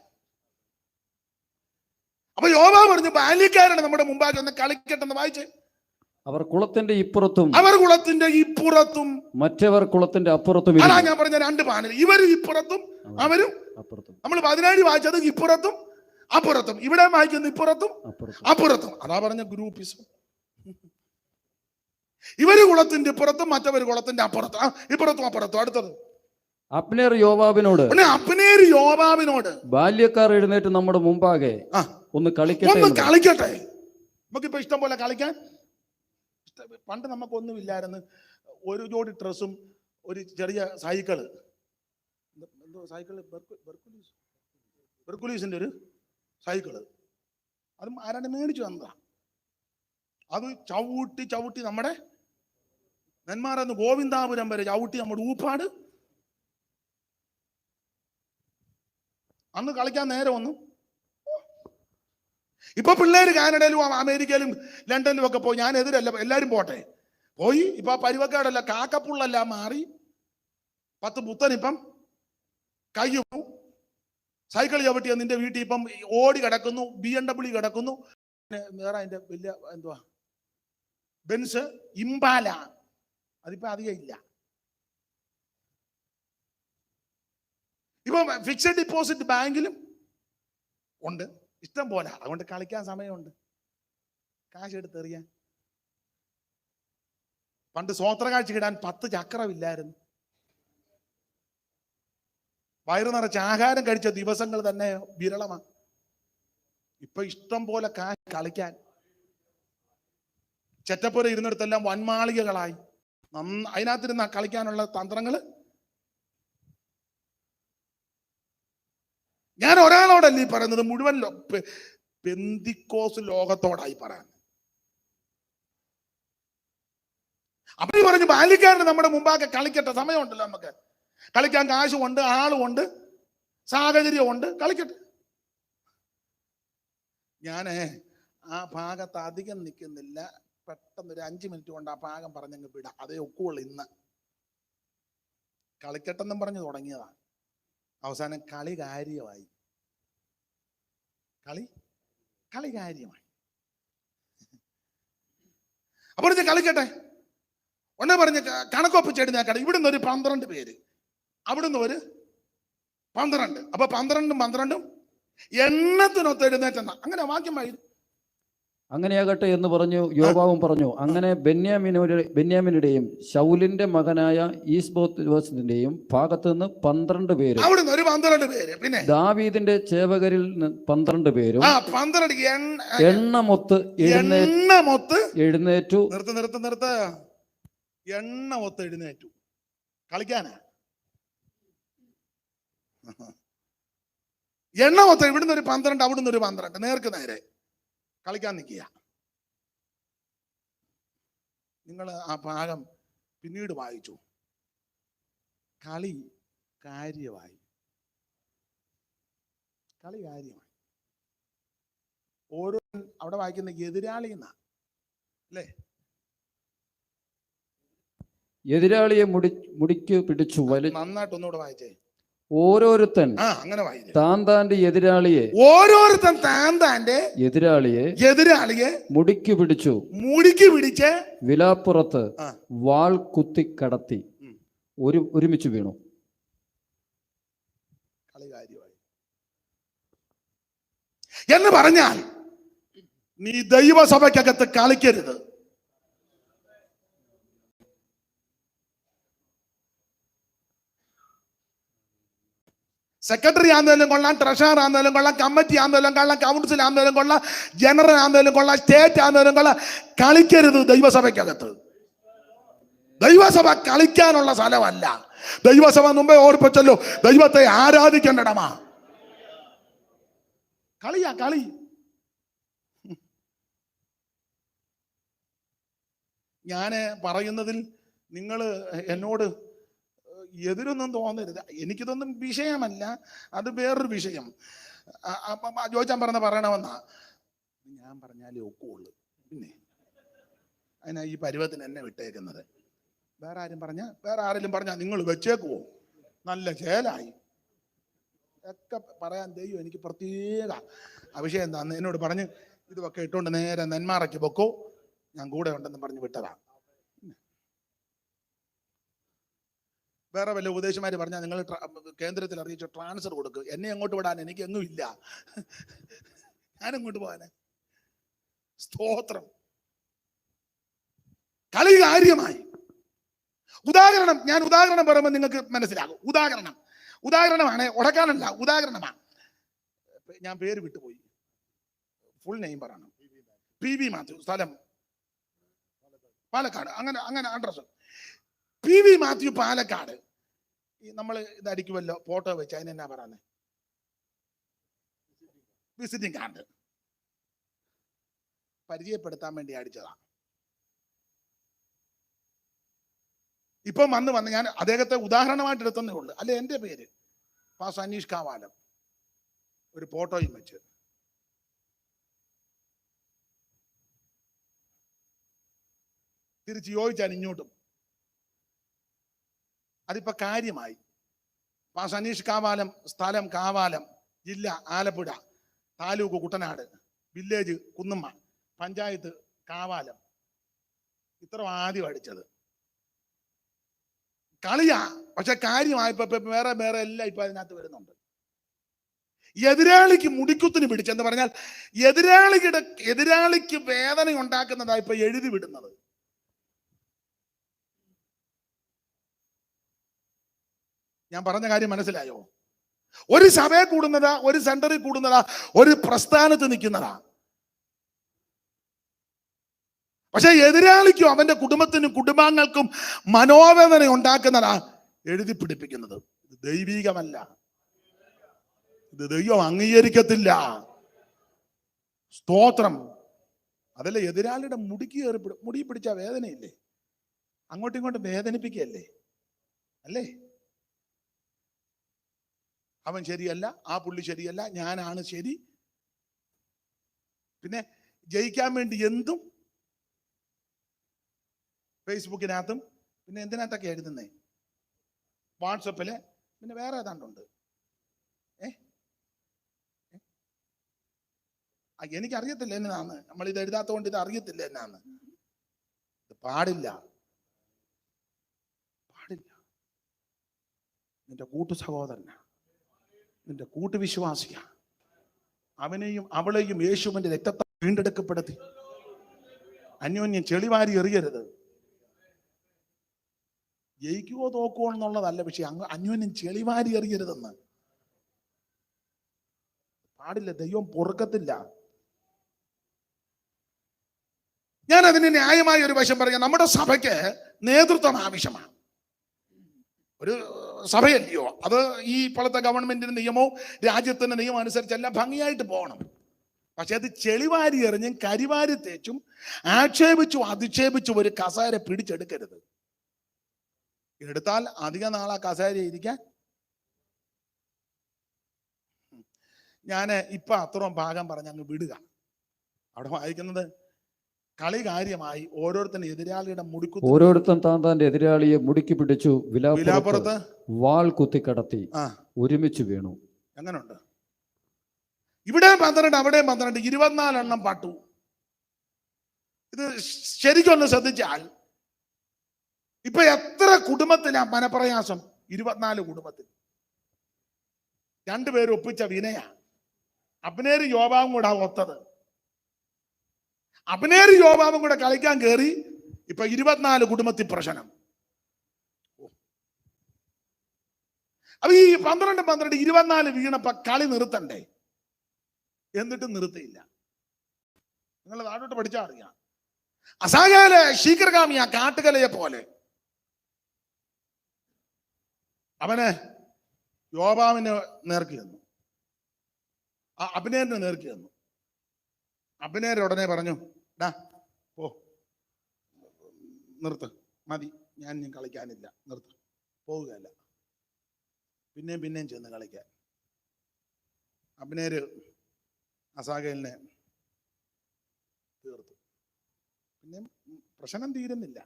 അപ്പൊ യോബാബ് പറഞ്ഞു, ബാല്യക്കാരാണ് നമ്മുടെ മുമ്പാകെ ഒന്ന് കളിക്കട്ടെന്ന്. വായിച്ച്, അവർ കുളത്തിന്റെ ഇപ്പുറത്തും അവർ കുളത്തിന്റെ ഇപ്പുറത്തും മറ്റവർ കുളത്തിന്റെ അപ്പുറത്തും. അതാ ഞാൻ പറഞ്ഞ രണ്ട് പാനൽ, ഇവരും ഇപ്പുറത്തും അവരും അപ്പുറത്തും. നമ്മൾ 17 വായിച്ചത് ഇപ്പുറത്തും അപ്പുറത്തും, ഇവിടെ വായിക്കുന്ന ഇപ്പുറത്തും അപ്പുറത്തും. അതാ പറഞ്ഞ ഗ്രൂപ്പിസം. ഇവര് കുളത്തിന്റെ ഇപ്പുറത്തും മറ്റവര് കുളത്തിന്റെ അപ്പുറത്തും, ഇപ്പുറത്തും അപ്പുറത്തും. അടുത്തത് അബ്നേർ യോബാബിനോട്, അബ്നേർ യോബാബിനോട്, ബാല്യക്കാർ എഴുന്നേറ്റ് നമ്മുടെ മുമ്പാകെ ഒന്ന് കളിക്കട്ടെ. നമുക്കിപ്പോ ഇഷ്ടം പോലെ കളിക്കാൻ. പണ്ട് നമുക്കൊന്നുമില്ലായിരുന്നു, ഒരു ജോഡി ഡ്രസ്സും ഒരു ചെറിയ സൈക്കിള്, എന്തോ സൈക്കിള്, ബെർക്കുലീസിന്റെ ഒരു സൈക്കിള്, അതും ആരാണ്ട് മേടിച്ചു തന്നതാ. അത് ചവിട്ടി ചവിട്ടി നമ്മുടെ നെന്മാറന്ന് ഗോവിന്ദാപുരം വരെ ചവിട്ടി നമ്മുടെ ഊപ്പാട്. അന്ന് കളിക്കാൻ നേരെ വന്നു. ഇപ്പൊ പിള്ളേര് കാനഡയിലും അമേരിക്കയിലും ലണ്ടനിലും ഒക്കെ പോയി. ഞാൻ എതിരല്ല, എല്ലാരും പോട്ടെ, പോയി. ഇപ്പൊ പരുവക്കാടല്ല, കാക്കപ്പുള്ളല്ല മാറി. 10 പുത്തൻ ഇപ്പം കയ്യും സൈക്കിൾ ചവിട്ടിയ നിന്റെ വീട്ടിൽ ഇപ്പം ഓടി കിടക്കുന്നു, BMW കിടക്കുന്നു, വേറെ അതിന്റെ വലിയ എന്തുവാ ബെൻസ്, ഇംപാല, അതിപ്പോ അധികം ഇല്ല. ഇപ്പൊ ഫിക്സഡ് ഡിപ്പോസിറ്റ് ബാങ്കിലും ഉണ്ട്, ഇഷ്ടം പോലെ. അതുകൊണ്ട് കളിക്കാൻ സമയമുണ്ട്, കാശ് എടുത്തെറിയാൻ. പണ്ട് സ്വോത്ര കാഴ്ച ഇടാൻ 10 ചക്രമില്ലായിരുന്നു. വയറു നിറച്ച് ആഹാരം കഴിച്ച ദിവസങ്ങൾ തന്നെ വിരളമാണ്. ഇപ്പൊ ഇഷ്ടം പോലെ കാശ് കളിക്കാൻ. ചെറ്റപ്പുര ഇരുന്നിടത്തെല്ലാം വൻമാളികകളായി. അതിനകത്തിരുന്ന കളിക്കാനുള്ള തന്ത്രങ്ങള്. ഞാൻ ഒരാളോടല്ല ഈ പറയുന്നത്, മുഴുവൻ പെന്തിക്കോസ് ലോകത്തോടായി പറയാൻ. അപ്പൊ ഈ പറഞ്ഞു, ബാല്യക്കാരന് നമ്മുടെ മുമ്പാകെ കളിക്കട്ടെ, സമയമുണ്ടല്ലോ, നമുക്ക് കളിക്കാൻ കാശുമുണ്ട്, ആളുമുണ്ട്, സാഹചര്യമുണ്ട്, കളിക്കട്ടെ. ഞാന് ആ ഭാഗത്ത് അധികം നിൽക്കുന്നില്ല, പെട്ടെന്ന് ഒരു 5 മിനിറ്റ് കൊണ്ട് ആ ഭാഗം പറഞ്ഞങ്ങ് വിടാം. അതേ ഒക്കുള്ളൂ. ഇന്ന് കളിക്കട്ടെന്നും പറഞ്ഞു തുടങ്ങിയതാണ്, അവസാനം കളി കാര്യമായി. കളി കാര്യമായി. അപ്പൊ കളിക്കട്ടെ. ഒന്നേ പറഞ്ഞ് കണക്കൊപ്പിച്ചെടുത്തേക്കട്ടെ. ഇവിടുന്ന് ഒരു 12 പേര്, അവിടുന്ന് ഒരു 12. അപ്പൊ 12 എണ്ണത്തിനൊത്ത് എഴുന്നേറ്റെന്ന അങ്ങനെ വാക്യം വായി. അങ്ങനെയാകട്ടെ എന്ന് പറഞ്ഞു. യോബാവും പറഞ്ഞു, അങ്ങനെ ബെന്യാമിനുടെയും ശൗലിന്റെ മകനായ ഈസ്ബോത്തിന്റെയും ഭാഗത്ത് നിന്ന് 12 പേരും, അവിടുന്ന് ഒരു 12 പേര്, പിന്നെ ദാവീദിന്റെ ചേവകരിൽ 12 പേരും 12 എണ്ണമൊത്ത് എഴുന്നേറ്റു. നിർത്ത്. എണ്ണമൊത്ത് എഴുന്നേറ്റു. കളിക്കാനാ എണ്ണമൊത്ത്. ഇവിടുന്ന് ഒരു 12, അവിടുന്ന് ഒരു 12, നേർക്ക് നേരെ കളിക്കാൻ നിൽക്കുക. നിങ്ങൾ ആ ഭാഗം പിന്നീട് വായിച്ചു. കളി കാര്യമായി. ഓരോ അവിടെ വായിക്കുന്ന എതിരാളി എന്നാ അല്ലേ? എതിരാളിയെ മുടിക്ക് പിടിച്ചു നന്നായിട്ട് ഒന്നുകൂടെ വായിച്ചേ. ഓരോരുത്തൻ അങ്ങനെ വായിച്ചേ. താന്താന്റെ എതിരാളിയെ ഓരോരുത്തൻ താന്താന്റെ എതിരാളിയെ മുടിക്ക് പിടിച്ച് വിലാപ്പുറത്ത് വാൾ കുത്തി കടത്തി ഒരുമിച്ച് വീണു. കളി കാര്യമായി എന്ന് പറഞ്ഞാൽ നീ ദൈവസഭയ്ക്കകത്ത് കളിക്കരുത്. സെക്രട്ടറി ആണെങ്കിലും കൊള്ളാം, ട്രഷറർ ആണെങ്കിലും കൊള്ളാം, കമ്മിറ്റി ആണെങ്കിലും കൊള്ളാം, കൗൺസിൽ ആണെങ്കിലും കൊള്ളാം, ജനറൽ ആണെങ്കിലും കൊള്ളാം, സ്റ്റേറ്റ് ആണെങ്കിലും കൊള്ളാം, കളിക്കരുത് ദൈവസഭയ്ക്കകത്ത്. ദൈവസഭ കളിക്കാനുള്ള സ്ഥലമല്ല. ദൈവസഭ മുമ്പേ ഓർപ്പിച്ചല്ലോ, ദൈവത്തെ ആരാധിക്കേണ്ടടമാ. കളി. ഞാന് പറയുന്നതിൽ നിങ്ങൾ എന്നോട് എതിരൊന്നും തോന്നരുത്. എനിക്കിതൊന്നും വിഷയമല്ല, അത് വേറൊരു വിഷയം. ജോയിച്ചാൻ പറയണമെന്നാ ഞാൻ പറഞ്ഞാലേ ഒക്കുള്ളൂ. പിന്നെ അതിനാ ഈ പരുവത്തിന് എന്നെ വിട്ടേക്കുന്നത്. വേറെ ആരെങ്കിലും പറഞ്ഞാൽ നിങ്ങൾ വെച്ചേക്കുവോ? നല്ല ചേലായി ഒക്കെ പറയാൻ ദൈവം എനിക്ക് പ്രത്യേക അഭിഷേകം എന്താന്ന് എന്നോട് പറഞ്ഞ് ഇതൊക്കെ ഇട്ടുകൊണ്ട് നേരെ നെന്മാറയ്ക്ക് പൊക്കോ, ഞാൻ കൂടെ ഉണ്ടെന്ന് പറഞ്ഞ് വിട്ടതാ. വേറെ വല്ല ഉപദേശമാര് പറഞ്ഞാൽ നിങ്ങൾ കേന്ദ്രത്തിൽ അറിയിച്ചു ട്രാൻസ്ഫർ കൊടുക്കുക. എന്നെ അങ്ങോട്ട് വിടാൻ എനിക്ക് എങ്ങും ഇല്ല, ഞാനെങ്ങോട്ട് പോകാന്? സ്തോത്രം. കളി കാര്യമായി. ഞാൻ ഉദാഹരണം പറയുമ്പോൾ നിങ്ങൾക്ക് മനസ്സിലാകും. ഉദാഹരണമാണ്, ഉടക്കാനല്ല, ഉദാഹരണമാണ്. ഞാൻ പേര് വിട്ടുപോയി, ഫുൾ നെയിം പറയണം. PV മാത്യു, സ്ഥലം പാലക്കാട്. അങ്ങനെ അഡ്രസ് PV മാത്യു, പാലക്കാട്. നമ്മൾ ഇതടിക്കുമല്ലോ ഫോട്ടോ വെച്ച്, അതിനെന്നാ പറയുന്നത്? വിസിറ്റിംഗ് കാർഡ് പരിചയപ്പെടുത്താൻ വേണ്ടി അടിച്ചതാ. ഇപ്പം വന്ന് ഞാൻ അദ്ദേഹത്തെ ഉദാഹരണമായിട്ട് എടുത്തന്നേ ഉള്ളൂ. അല്ലെ എൻ്റെ പേര് പാസ്റ്റർ അനീഷ് കാവാലം, ഒരു ഫോട്ടോയും വെച്ച്. തിരിച്ച് യോജിച്ചാൽ ഇങ്ങോട്ടും. അതിപ്പോ കാര്യമായി. പാസ്റ്റർ അനീഷ് കാവാലം, സ്ഥലം കാവാലം, ജില്ല ആലപ്പുഴ, താലൂക്ക് കുട്ടനാട്, വില്ലേജ് കുന്നുമ്മ, പഞ്ചായത്ത് കാവാലം. ഇത്ര ആദ്യം അടിച്ചത്. കളിയാ, പക്ഷെ കാര്യമായപ്പോ വേറെ എല്ലാം ഇപ്പൊ അതിനകത്ത് വരുന്നുണ്ട്. എതിരാളിക്ക് മുടിക്കുത്തിന് പിടിച്ചെന്ന് പറഞ്ഞാൽ എതിരാളിക്ക് വേദന ഉണ്ടാക്കുന്നതാ ഇപ്പൊ എഴുതി വിടുന്നത്. ഞാൻ പറഞ്ഞ കാര്യം മനസ്സിലായോ? ഒരു സഭയെ കൂടുന്നതാ, ഒരു സെന്ററിൽ കൂടുന്നതാ, ഒരു പ്രസ്ഥാനത്ത് നിൽക്കുന്നതാ. പക്ഷെ എതിരാളിക്കും അവന്റെ കുടുംബത്തിനും കുടുംബാംഗങ്ങൾക്കും മനോവേദന ഉണ്ടാക്കുന്നതാ എഴുതി പിടിപ്പിക്കുന്നത്. ഇത് ദൈവികമല്ല, ഇത് ദൈവം അംഗീകരിക്കത്തില്ല. സ്തോത്രം. അതല്ലേ എതിരാളിയുടെ മുടി പിടിച്ച വേദനയില്ലേ? അങ്ങോട്ടും ഇങ്ങോട്ടും വേദനിപ്പിക്കുകയല്ലേ? അല്ലേ? അവൻ ശരിയല്ല, ആ പുള്ളി ശരിയല്ല, ഞാനാണ് ശരി. പിന്നെ ജയിക്കാൻ വേണ്ടി എന്തും ഫേസ്ബുക്കിനകത്തും പിന്നെ എന്തിനകത്തൊക്കെ എഴുതുന്നേ, വാട്സപ്പില്, പിന്നെ വേറെ ഏതാണ്ടുണ്ട്. എനിക്കറിയത്തില്ല എന്നാന്ന്, നമ്മൾ ഇത് എഴുതാത്തതുകൊണ്ട് ഇത് അറിയത്തില്ല എന്നാന്ന്. ഇത് പാടില്ല. നിന്റെ കൂട്ടു സഹോദരനാ, നിന്റെ കൂട്ടുവിശ്വാസിയാ. അവനെയും അവളെയും യേശുവിന്റെ രക്തത്തെ വീണ്ടെടുക്കപ്പെടുത്തി അന്യോന്യം ചെളിവാരി എറിയരുത്. ജയിക്കുവോ തോക്കുവോ എന്നുള്ളതല്ല വിഷയം, അന്യോന്യം ചെളിവാരി എറിയരുതെന്ന്. പാടില്ല, ദൈവം പൊറുക്കത്തില്ല. ഞാൻ അതിന് ന്യായമായ ഒരു വശം പറയാം. നമ്മുടെ സഭയ്ക്ക് നേതൃത്വം ആവശ്യമാണ്. ഒരു സഭയല്ലയോ അത്? ഈ ഇപ്പോഴത്തെ ഗവൺമെന്റിന്റെ നിയമവും രാജ്യത്തിന്റെ നിയമം അനുസരിച്ചെല്ലാം ഭംഗിയായിട്ട് പോകണം. പക്ഷെ അത് ചെളിവാരി എറിഞ്ഞും കരിവാരി തേച്ചും ആക്ഷേപിച്ചും അധിക്ഷേപിച്ചും ഒരു കസേര പിടിച്ചെടുക്കരുത്. എടുത്താൽ അധിക നാളാ കസേര ഇരിക്കാൻ. ഞാൻ ഇപ്പൊ അത്രയും ഭാഗം പറഞ്ഞ് അങ്ങ് വിടുക. അവിടെ വായിക്കുന്നത് കളി കാര്യമായി ഓരോരുത്തരും എതിരാളിയുടെ ഓരോരുത്തൻ താൻ എതിരാളിയെ മുടുക്കി പിടിച്ചു, വിലാപ്പുറത്ത് വാൾ കുത്തിക്കടത്തി, ഒരുമിച്ച് വീണു. എങ്ങനെയുണ്ട്? ഇവിടെ 12, അവിടെ 12, 24 എണ്ണം പാട്ടു. ഇത് ശരിക്കൊന്ന് ശ്രദ്ധിച്ചാൽ ഇപ്പൊ എത്ര കുടുംബത്തിലാ മനപ്രയാസം? 24 കുടുംബത്തിൽ. രണ്ടുപേരും ഒപ്പിച്ച വിനയാ. അബ്നേരും യോവാബും കൂടെ ഒത്തത്. അബ്നേരും യോവാബും കൂടെ കളിക്കാൻ കയറി. ഇപ്പൊ 24 കുടുംബത്തിൽ പ്രശ്നം. അപ്പൊ ഈ 12, 24 വീണപ്പോ കളി നിർത്തണ്ടേ? എന്നിട്ടും നിർത്തിയില്ല. നിങ്ങൾ നാടോട്ട് പഠിച്ചാൽ അറിയാം. അസായാലെ ശീഘ്രഗാമിയ കാട്ടുകലയെ പോലെ അവന് യോവാബിന് നേർക്ക് ചെന്നു, അബ്നേരിന് നേർക്ക് ചെന്നു. അബ്നേർ ഉടനെ പറഞ്ഞു, ഡാ പോ, നിർത്ത്, മതി, ഞാൻ കളിക്കാനില്ല, നിർത്ത്, പോവുകയല്ല. പിന്നെയും ചെന്ന് കളിക്കാൻ. അബ്നേര് അസാഹേലിനെ തീർത്തു. പിന്നെ പ്രശ്നം തീരുന്നില്ല.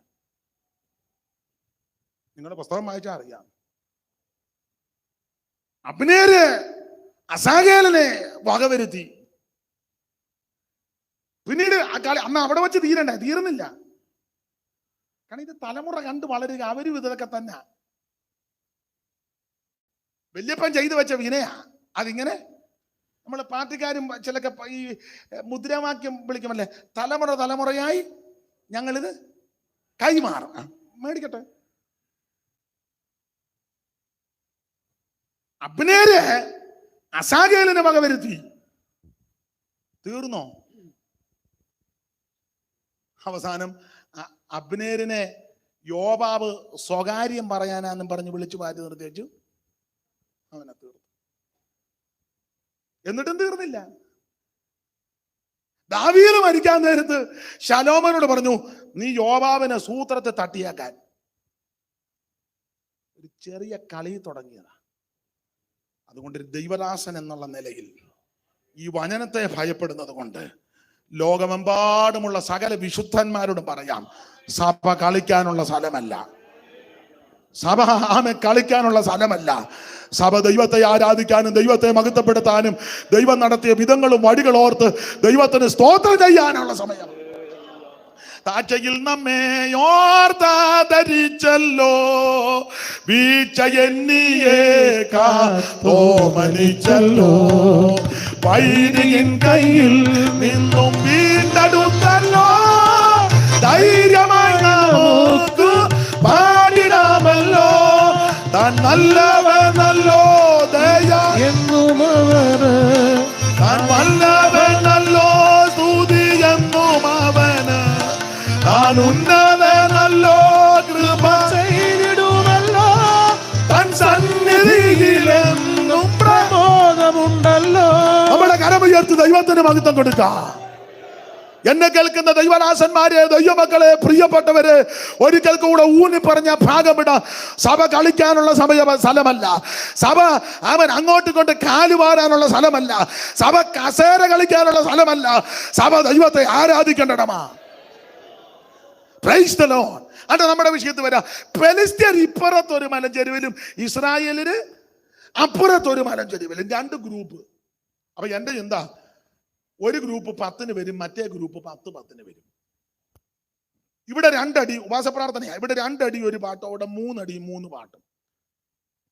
നിങ്ങളുടെ പുസ്തകം വായിച്ചാൽ അറിയാം. അബ്നേര് അസാഹേലിനെ വകവരുത്തി. പിന്നീട് അന്ന് അവിടെ വെച്ച് തീരുന്നില്ല. കാരണം ഇത് തലമുറ കണ്ട് വളരുക. അവരും ഇതൊക്കെ തന്നെ. വല്യപ്പൻ ചെയ്തു വെച്ച വിനയാ. അതിങ്ങനെ നമ്മൾ പാർട്ടിക്കാരും ചിലക്ക് ഈ മുദ്രാവാക്യം വിളിക്കുമല്ലേ, തലമുറയായി ഞങ്ങളിത് കൈമാറും. മേടിക്കട്ടെ. അബ്നേര് അസാഹേലിനെ വകവരുത്തി. തീർന്നോ? അവസാനം അബ്നേരിനെ യോവാബ് സ്വകാര്യം പറയാനാന്നും പറഞ്ഞ് വിളിച്ചു മാറ്റി നിർത്തി വെച്ചു. അവനെ തീർന്നു. എന്നിട്ടും തീർന്നില്ല. ദാവീദ് മരിക്കാൻ നേരത്ത് ശലോമോനോട് പറഞ്ഞു, നീ യോവാബിനെ സൂത്രത്തെ തട്ടിയാക്കാൻ. ഒരു ചെറിയ കളി തുടങ്ങിയതാ. അതുകൊണ്ട് ഒരു ദൈവദാസൻ എന്നുള്ള നിലയിൽ ഈ വചനത്തെ ഭയപ്പെടുന്നത് കൊണ്ട് ലോകമെമ്പാടുമുള്ള സകല വിശുദ്ധന്മാരോടും പറയാം, സഭ കളിക്കാനുള്ള സ്ഥലമല്ല. സഭ കളിക്കാനുള്ള സ്ഥലമല്ല. സഭ ദൈവത്തെ ആരാധിക്കാനും ദൈവത്തെ മഹത്വപ്പെടുത്താനും ദൈവം നടത്തിയ വിധങ്ങളും വഴികൾ ഓർത്ത് ദൈവത്തിന് സ്തോത്രം ചെയ്യാനുള്ള സമയം. താഴ്ചയിൽ നമ്മെ ഓർത്താധരിച്ചല്ലോ, വീഴ്ച എന്നിയെ കാത്തോമനിച്ചല്ലോ, വൈരിയൻ കയ്യിൽ നിന്നും വീണ്ടെടുത്തല്ലോ, ധൈര്യമായി നമുക്ക് പാടിടാമല്ലോ, താൻ നല്ലവനല്ലോ, ദയ എന്നും അവന്, താൻ വല്ലവനല്ലോ, സ്തുതി എന്നും അവന്, താൻ ഉന്നതനല്ലോ, കൃപ ചെയ്തിടുമല്ലോ, തൻ സന്നിധിയിലെന്നും പ്രബോധമുണ്ടല്ലോ. നമ്മുടെ കരമുയർത്തി ദൈവത്തിന് മഹത്വം കൊടുക്കാം. എന്നെ കേൾക്കുന്ന ദൈവദാസന്മാരെ, ദൈവമക്കളെ, പ്രിയപ്പെട്ടവരെ, ഒരിക്കൽ കൂടെ ഊന്നി പറഞ്ഞ ഭാഗമിട. സഭ കളിക്കാനുള്ള സ്ഥലമല്ല. സഭ അവൻ അങ്ങോട്ട് കൊണ്ട് കാലുവാരാനുള്ള സ്ഥലമല്ല. സഭ കസേര കളിക്കാനുള്ള സ്ഥലമല്ല. സഭ ദൈവത്തെ ആരാധിക്കേണ്ടടമാ. Price the Lord. അത് നമ്മുടെ വിഷയത്തിൽ വരാം. ഫെലിസ്ത്യർ ഇപ്പുറത്തൊരു മലഞ്ചെരുവിലും ഇസ്രായേലിന് അപ്പുറത്തൊരു മലഞ്ചെരുവിലും, 2 ഗ്രൂപ്പ്. അപ്പൊ എന്റെ ചിന്ത, ഒരു ഗ്രൂപ്പ് 10 വരും, മറ്റേ ഗ്രൂപ്പ് 10 വരും. ഇവിടെ 2 അടി ഉപവാസപ്രാർത്ഥനയാണ്. ഇവിടെ 2 അടി ഒരു പാട്ടും, അവിടെ 3 അടി 3 പാട്ടും.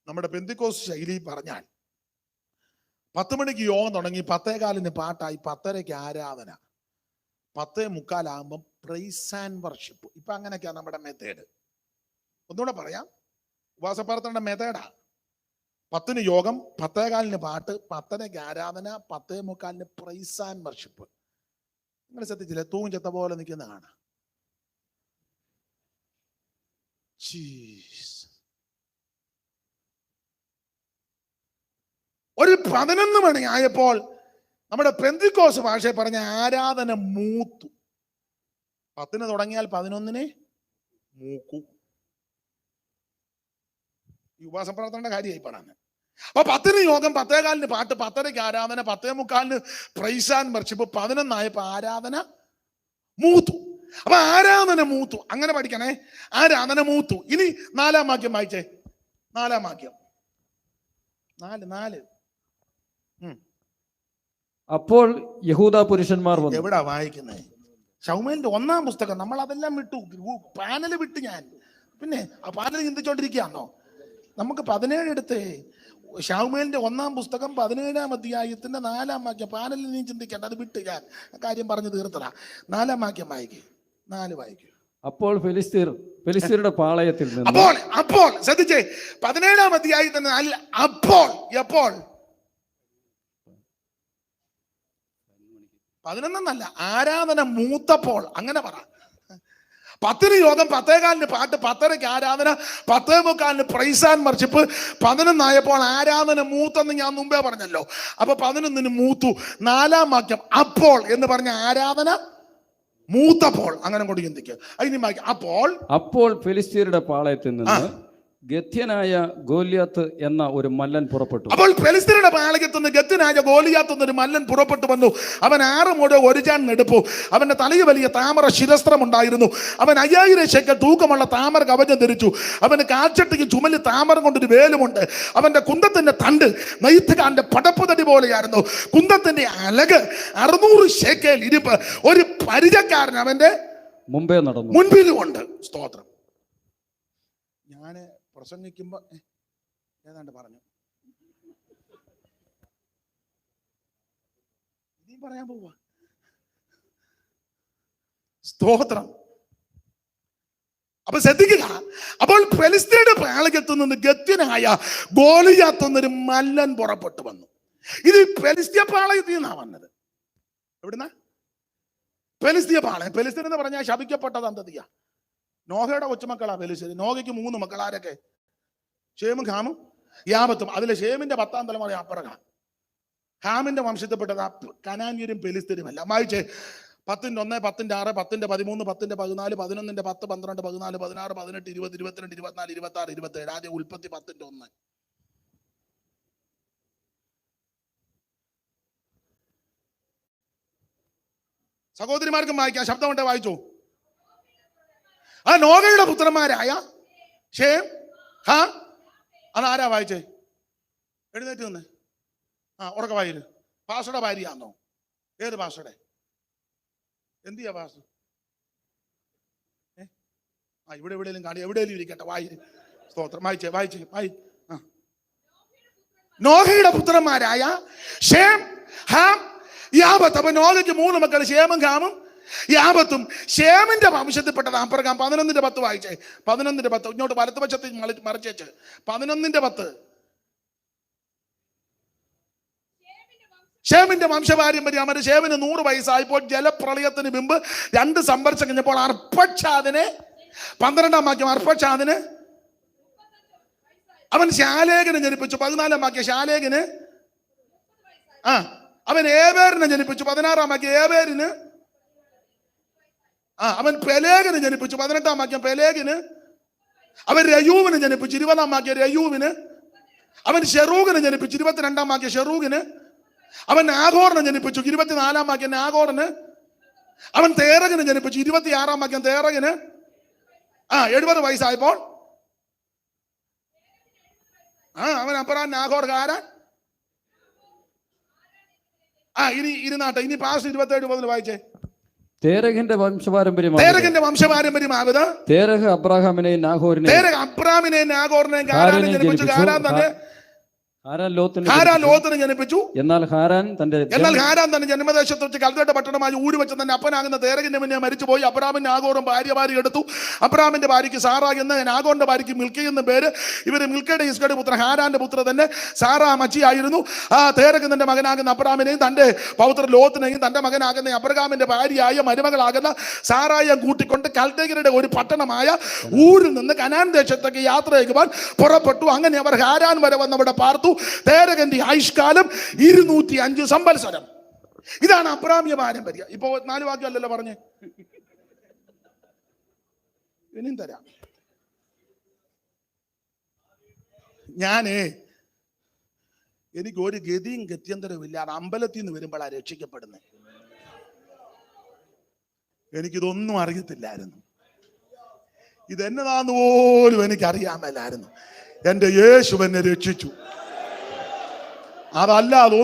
നമ്മുടെ പെന്തിക്കോസ് ശൈലി പറഞ്ഞാൽ 10 മണിക്ക് യോഗം തുടങ്ങി, 10:15 പാട്ടായി, 10:30 ആരാധന, 10:45 പ്രൈസ് ആൻഡ് വർഷിപ്പ്. ഇപ്പൊ അങ്ങനെയൊക്കെയാണ് നമ്മുടെ മെത്തേഡ്. ഒന്നുകൂടെ പറയാം, ഉപവാസപ്രാർത്ഥനയുടെ മെത്തേഡാ. 10 യോഗം, 10:15 പാട്ട്, 10:30 ആരാധന, 10:45 പ്രൈസ് ആൻഡ് വർഷിപ്പ്. നിങ്ങൾ ശ്രദ്ധിച്ചില്ലേ? തൂങ്ങും ചെത്ത പോലെ നിൽക്കുന്നതാണ്. ഒരു 11 മണി ആയപ്പോൾ നമ്മുടെ പെന്തിക്കോസ് ഭാഷയിൽ പറഞ്ഞ ആരാധന മൂത്തു. 10 തുടങ്ങിയാൽ 11 മൂക്കു. ഈ ഉപവാസ പ്രാർത്ഥനയുടെ കാര്യമായി പറയുന്നത്. അപ്പൊ 10 യോഗം, 10:15 പാട്ട്, 10:30 ആരാധന, 10:45 പ്രൈസ് ആൻഡ് വർഷിപ്പ്, 11 ആരാധന മൂത്തു. അപ്പൊ ആരാധന മൂത്തു. അങ്ങനെ പഠിക്കണേ, ആരാധന മൂത്തു. ഇനി 4-ാം വാക്യം വായിച്ചേ. 4-ാം വാക്യം 4. അപ്പോൾ യഹൂദ പുരുഷന്മാർ വന്നു. എവിടാ വായിക്കുന്നത്? ശൗമേലിന്റെ 1-ാം പുസ്തകം. നമ്മൾ അതെല്ലാം വിട്ടു, പാനല് വിട്ട്. ഞാൻ പിന്നെ ആ പാനൽ ചിന്തിച്ചോണ്ടിരിക്കുകയാണോ? നമുക്ക് 17 എടുത്തേ. ശൗമേലിന്റെ 1-ാം പുസ്തകം 17-ാം അധ്യായത്തിന്റെ 4-ാം വാക്യം. പാനലിൽ നീ ചിന്തിക്കേണ്ട, അത് വിട്ട് ഞാൻ കാര്യം പറഞ്ഞു തീർത്തടാ. 4-ാം വാക്യം വായിക്കേ. 4 വായിക്കൂ. അപ്പോൾ ഫെലിസ്ത്യരുടെ പാളയത്തിൽ നിന്ന്. അപ്പോൾ ശ്രദ്ധിച്ചേ, 17-ാം അധ്യായത്തിന് അല്ല, അപ്പോൾ എപ്പോൾ 11 ആരാധന മൂത്തപ്പോൾ. അങ്ങനെ പറ. 10 യോഗം, 10:15 പാട്ട്, 10:30 ആരാധന, 10:45 പ്രൈസ് ആൻഡ് വർഷിപ്പ്, 11 ആരാധന മൂത്തെന്ന് ഞാൻ മുമ്പേ പറഞ്ഞല്ലോ. അപ്പൊ 11 മൂത്തു. 4-ാം വാക്യം അപ്പോൾ എന്ന് പറഞ്ഞ ആരാധന മൂത്തപ്പോൾ. അങ്ങനെ കൊണ്ട് ചിന്തിക്കുക. അതിന് അപ്പോൾ ഫെലിസ്ത്യരുടെ പാളയത്തിൽ നിന്ന് ഗത്യനായ ഗോലിയാത്ത് എന്ന ഒരു മല്ലൻ പുറപ്പെട്ടു. അപ്പോൾ ഫെലിസ്ത്യരുടെ പാളയത്തിൽ നിന്ന് ഗത്യനായ ഗോലിയാത്ത് എന്നൊരു മല്ലൻ പുറപ്പെട്ടു വന്നു. അവൻ 6 മുഴ 1 ചാൺ നെടുപ്പു. അവന്റെ തലയിൽ വലിയ താമര ശിരസ്ത്രം ഉണ്ടായിരുന്നു. അവൻ 5000 ശേക്കൽ തൂക്കമുള്ള താമര കവചം ധരിച്ചു. അവന് കാൽച്ചട്ടിക്ക് ചുമല് താമര കൊണ്ടൊരു വേലുമുണ്ട്. അവന്റെ കുന്തത്തിന്റെ തണ്ട് നെയ്ത്തുകാരന്റെ പടപ്പ് തടി പോലെയായിരുന്നു. കുന്തത്തിന്റെ അലക് 600 ശേക്കൽ ഇരിപ്പ്. ഒരു പരിചക്കാരൻ അവന്റെ മുമ്പേ നടന്നു, മുൻപിലുമുണ്ട്. സ്തോത്രം. ഞാന് പ്രസംഗിക്കുമ്പോ ഏതാണ്ട് പറഞ്ഞു, ഇനിയും പറയാൻ പോവാ. സ്തോത്രം. അപ്പൊ ശ്രദ്ധിക്കുക. അപ്പോൾ ഫെലിസ്ത്യരുടെ പാളയത്തിൽ നിന്ന് ഗത്യനായ ഗോലിയാത്ത് എന്നൊരു മല്ലൻ പുറപ്പെട്ടു വന്നു. ഇത് ഫെലിസ്ത്യ പാളയത്തിൽ നിന്നാ വന്നത്. എവിടുന്ന? ഫെലിസ്ത്യ പാളയം. ഫെലിസ്ത്യൻ എന്ന് പറഞ്ഞാൽ ശപിക്കപ്പെട്ടത് അന്തതിയാ. നോഹയുടെ കൊച്ചുമക്കളാ ഫെലിസ്ത്യർ. നോഹയ്ക്ക് 3 മക്കൾ. ആരൊക്കെ? ഷേമും ഹാമും യാബത്തും. അതിലെ ഷേമിന്റെ 10-ാം തലമുറ അപ്പറകാം. ഹാമിന്റെ വംശത്തിൽപ്പെട്ടത് കനാന്യരും ഫെലിസ്ത്യരുമല്ല. വായിച്ചേ. 10-1, 10-6, 10-13, 10-14, 11-10, 12, 14, 16, 18, 20, 22, 24, 26, 27. ആദ്യം ഉൽപ്പത്തി 10-1. സഹോദരിമാർക്കും വായിക്കാം. ശബ്ദമുണ്ടെ വായിച്ചു. ആ നോഹയുടെ പുത്രന്മാരായ ഷേം, ഹാം. അതാരാ വായിച്ചേ? എഴുന്നേറ്റ് നിന്ന്. ഉറക്ക വായിര്. പാസ്റ്ററുടെ ഭാര്യയാന്നോ? ഏത് പാസ്റ്ററുടെ? എന്തിയാ പാസ്റ്റർ? ഇവിടെ എവിടെയെങ്കിലും കാണി, എവിടെയെങ്കിലും ഇരിക്കട്ടെ. വായിര്. സ്തോത്രം. വായിച്ചേ. നോഹയുടെ പുത്രന്മാരായ ഷേം, ഹാം, യാബത്ത്. അപ്പൊ നോഹയ്ക്ക് 3 മക്കൾ, ഷേമും ഹാമും യാബത്തും. ഷേമിന്റെ വംശത്തിൽപ്പെട്ടത് അപ്പറകാം. 11-10 വായിച്ചേ. 11-10 ഇങ്ങോട്ട് വലത്തുപക്ഷത്ത് മറിച്ചേച്ച്. 11-10 ഷേമിന്റെ വംശപാരമ്പര്യം. അവര് ഷേമിന് 100 വയസ്സായപ്പോൾ ജലപ്രളയത്തിന് മുമ്പ് 2 സംവത്സരം കഴിഞ്ഞപ്പോൾ അർപ്പക്ഷാദിന് 12-ാം വാക്യം. അർപ്പക്ഷാദിന് അവൻ ശാലേഖനെ ജനിപ്പിച്ചു. 14-ാം വാക്യം. ശാലേഖന് അവൻ ഏബേരിനെ ജനിപ്പിച്ചു. 16-ാം വാക്യം. ഏബേരിന് അവൻ പെലേഗിന് ജനിപ്പിച്ചു. 18-ാം വാക്യം. പെലേഗിന് അവൻ രയൂവിന് ജനിപ്പിച്ചു. 20-ാം വാക്യം. രയൂവിന് അവൻ ഷെറൂഗിന് ജനിപ്പിച്ചു. 22-ാം വാക്യം. ഷെറൂഗിന് അവൻ നാഗോറിനെ ജനിപ്പിച്ചു. 24-ാം വാക്യം. നാഗോറിന് അവൻ തേറകിന് ജനിപ്പിച്ചു. 26-ാം വാക്യം. തേറകിന് 70 വയസ്സായപ്പോൾ അവൻ അപ്പറാൻ നാഗോർ കാരൻ. ഇനി ഇരുന്നാട്ടെ. ഇനി പാസ് 27 വായിച്ചേ. തേരഹിന്റെ വംശപാരമ്പര്യം. തേരഹ് അബ്രാഹാമിനെയും നാഹോറിനെയും ഹാരാൻ ലോത്തിനെ ജനിപ്പിച്ചു. എന്നാൽ ഹാരാൻ തന്റെ ജന്മദേശത്ത് വെച്ച് കൽദയുടെ പട്ടണമായി ഊരി വെച്ച് തന്നെ അപ്പനാകുന്ന തേരകിന്റെ മുന്നേ മരിച്ചുപോയി. അബ്രാമിന് നാഗോറും ഭാര്യ എടുത്തു. അബ്രാമിന്റെ ഭാര്യയ്ക്ക് സാറ എന്ന്, നാഗോറിന്റെ ഭാര്യയ്ക്ക് മിൽക്കി എന്ന പേര്. ഇവര് മിൽക്കയുടെ ഇസ്കയുടെ പുത്രൻ ഹാരാന്റെ പുത്ര തന്നെ സാറ മച്ചിയായിരുന്നു. തേരകിന്റെ മകനാകുന്ന അബ്രാമിനെയും തന്റെ പൗത്ര ലോത്തിനെയും തന്റെ മകനാകുന്ന അബ്രഹാമിന്റെ ഭാര്യയായ മരുമകളാകുന്ന സാറായെ കൂട്ടിക്കൊണ്ട് കൽദയരുടെ ഒരു പട്ടണമായ ഊരിൽ നിന്ന് കനാൻ ദേശത്തേക്ക് യാത്ര ചെയ്യുവാൻ പുറപ്പെട്ടു. അങ്ങനെ അവർ ഹാരാൻ വരെ വന്ന് അവിടെ പാർത്തു. തേരകന്റെ ആയുഷ്കാലം 205 സംവത്സരം. ഇതാണ് അബ്രാമ്യ പാരമ്പര്യം. ഇപ്പൊ 4 വാക്യമല്ലല്ലോ പറഞ്ഞ്, ഇനിയും തരാം. എനിക്ക് ഒരു ഗതിയും ഗത്യന്തരവും ഇല്ലാതെ അമ്പലത്തിൽ നിന്ന് വരുമ്പോഴാണ് രക്ഷിക്കപ്പെടുന്നത്. എനിക്കിതൊന്നും അറിയത്തില്ലായിരുന്നു. ഇതെന്നതാന്ന് പോലും എനിക്കറിയാൻ മേലായിരുന്നു. എൻ്റെ യേശു എന്നെ രക്ഷിച്ചു. അതല്ലാതെ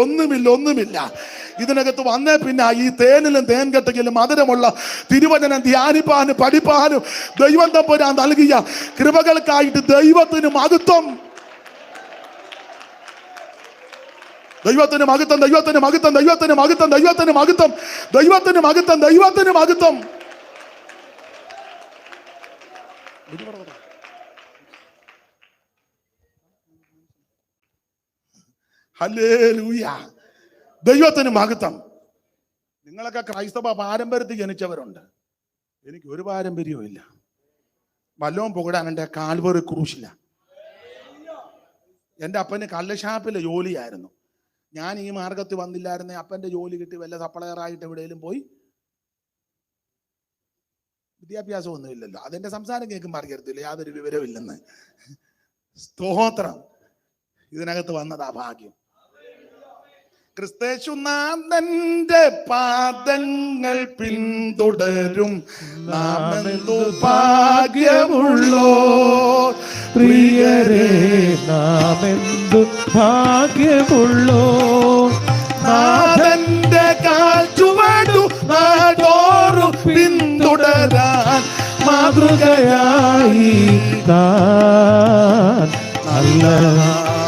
ഒന്നുമില്ല. ഇതിനകത്ത് വന്നേ പിന്നെ ഈ തേനിലും തേൻകെട്ടകിലും മധുരമുള്ള തിരുവചനം ധ്യാനിപ്പാനും പഠിപ്പാനും ദൈവം തമ്പുരാൻ നൽകിയ കൃപകൾക്കായിട്ട് ദൈവത്തിന് മഹത്വം. ദൈവത്തിന് മഹത്വം, ദൈവത്തിന് മഹത്വം, ദൈവത്തിന് മഹത്വം, ദൈവത്തിന് മഹത്വം, ദൈവത്തിന് മഹത്വം, ദൈവത്തിന് മഹത്വം. ഹല്ലേലൂയ, ദൈവത്തിന് മഹത്വം. നിങ്ങളൊക്കെ ക്രൈസ്തവ പാരമ്പര്യത്തിൽ ജനിച്ചവരുണ്ട്. എനിക്ക് ഒരു പാരമ്പര്യവും ഇല്ല. വല്ലവും പുകടാൻ എൻ്റെ കാൽവറി ക്രൂശില്ല. എൻ്റെ അപ്പന് കള്ളുഷാപ്പിലെ ജോലിയായിരുന്നു. ഞാൻ ഈ മാർഗത്തിൽ വന്നില്ലായിരുന്നേ അപ്പൻ്റെ ജോലി കിട്ടി വല്ല സപ്ലയറായിട്ട് എവിടെയെങ്കിലും പോയി. വിദ്യാഭ്യാസമൊന്നും ഇല്ലല്ലോ, അതെന്റെ സംസാരം കേൾക്കുമ്പോൾ അറിയത്തില്ല യാതൊരു വിവരമില്ലെന്ന്. സ്തോത്രം, ഇതിനകത്ത് വന്നതാ ഭാഗ്യം. ക്രിസ്തേശുനാഥന്റെ പാദങ്ങൾ പിന്തുടരും നാമെന്തു ഭാഗ്യമുള്ളോ പ്രിയരേ, നാമെന്തു ഭാഗ്യമുള്ളോ. നാഥന്റെ കാൽ ചുവടു നാടോറും പിന്തുടരാൻ മാതൃകയായി താൻ, നല്ല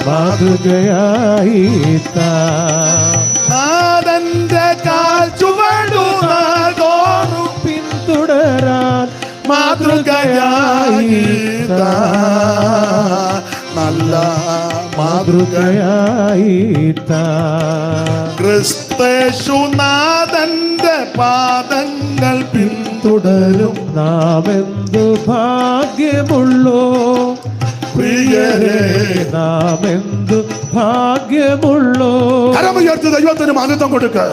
മാതൃകയായി താൻ. നാഥന്റെ കാൽ ചുവടു നാടോറും പിന്തുടരാൻ മാതൃകയായി താൻ, നല്ല മാതൃകയായി താൻ. ക്രിസ്തേശുനാഥന്റെ പാദങ്ങൾ പിന്തുടരും നാമെന്തു ഭാഗ്യമുള്ളോ പ്രിയരേ, നാമെന്തു ഭാഗ്യമുള്ളോ. കരമുയർത്തി ദൈവത്തിന് മഹത്വം കൊടുക്കുക.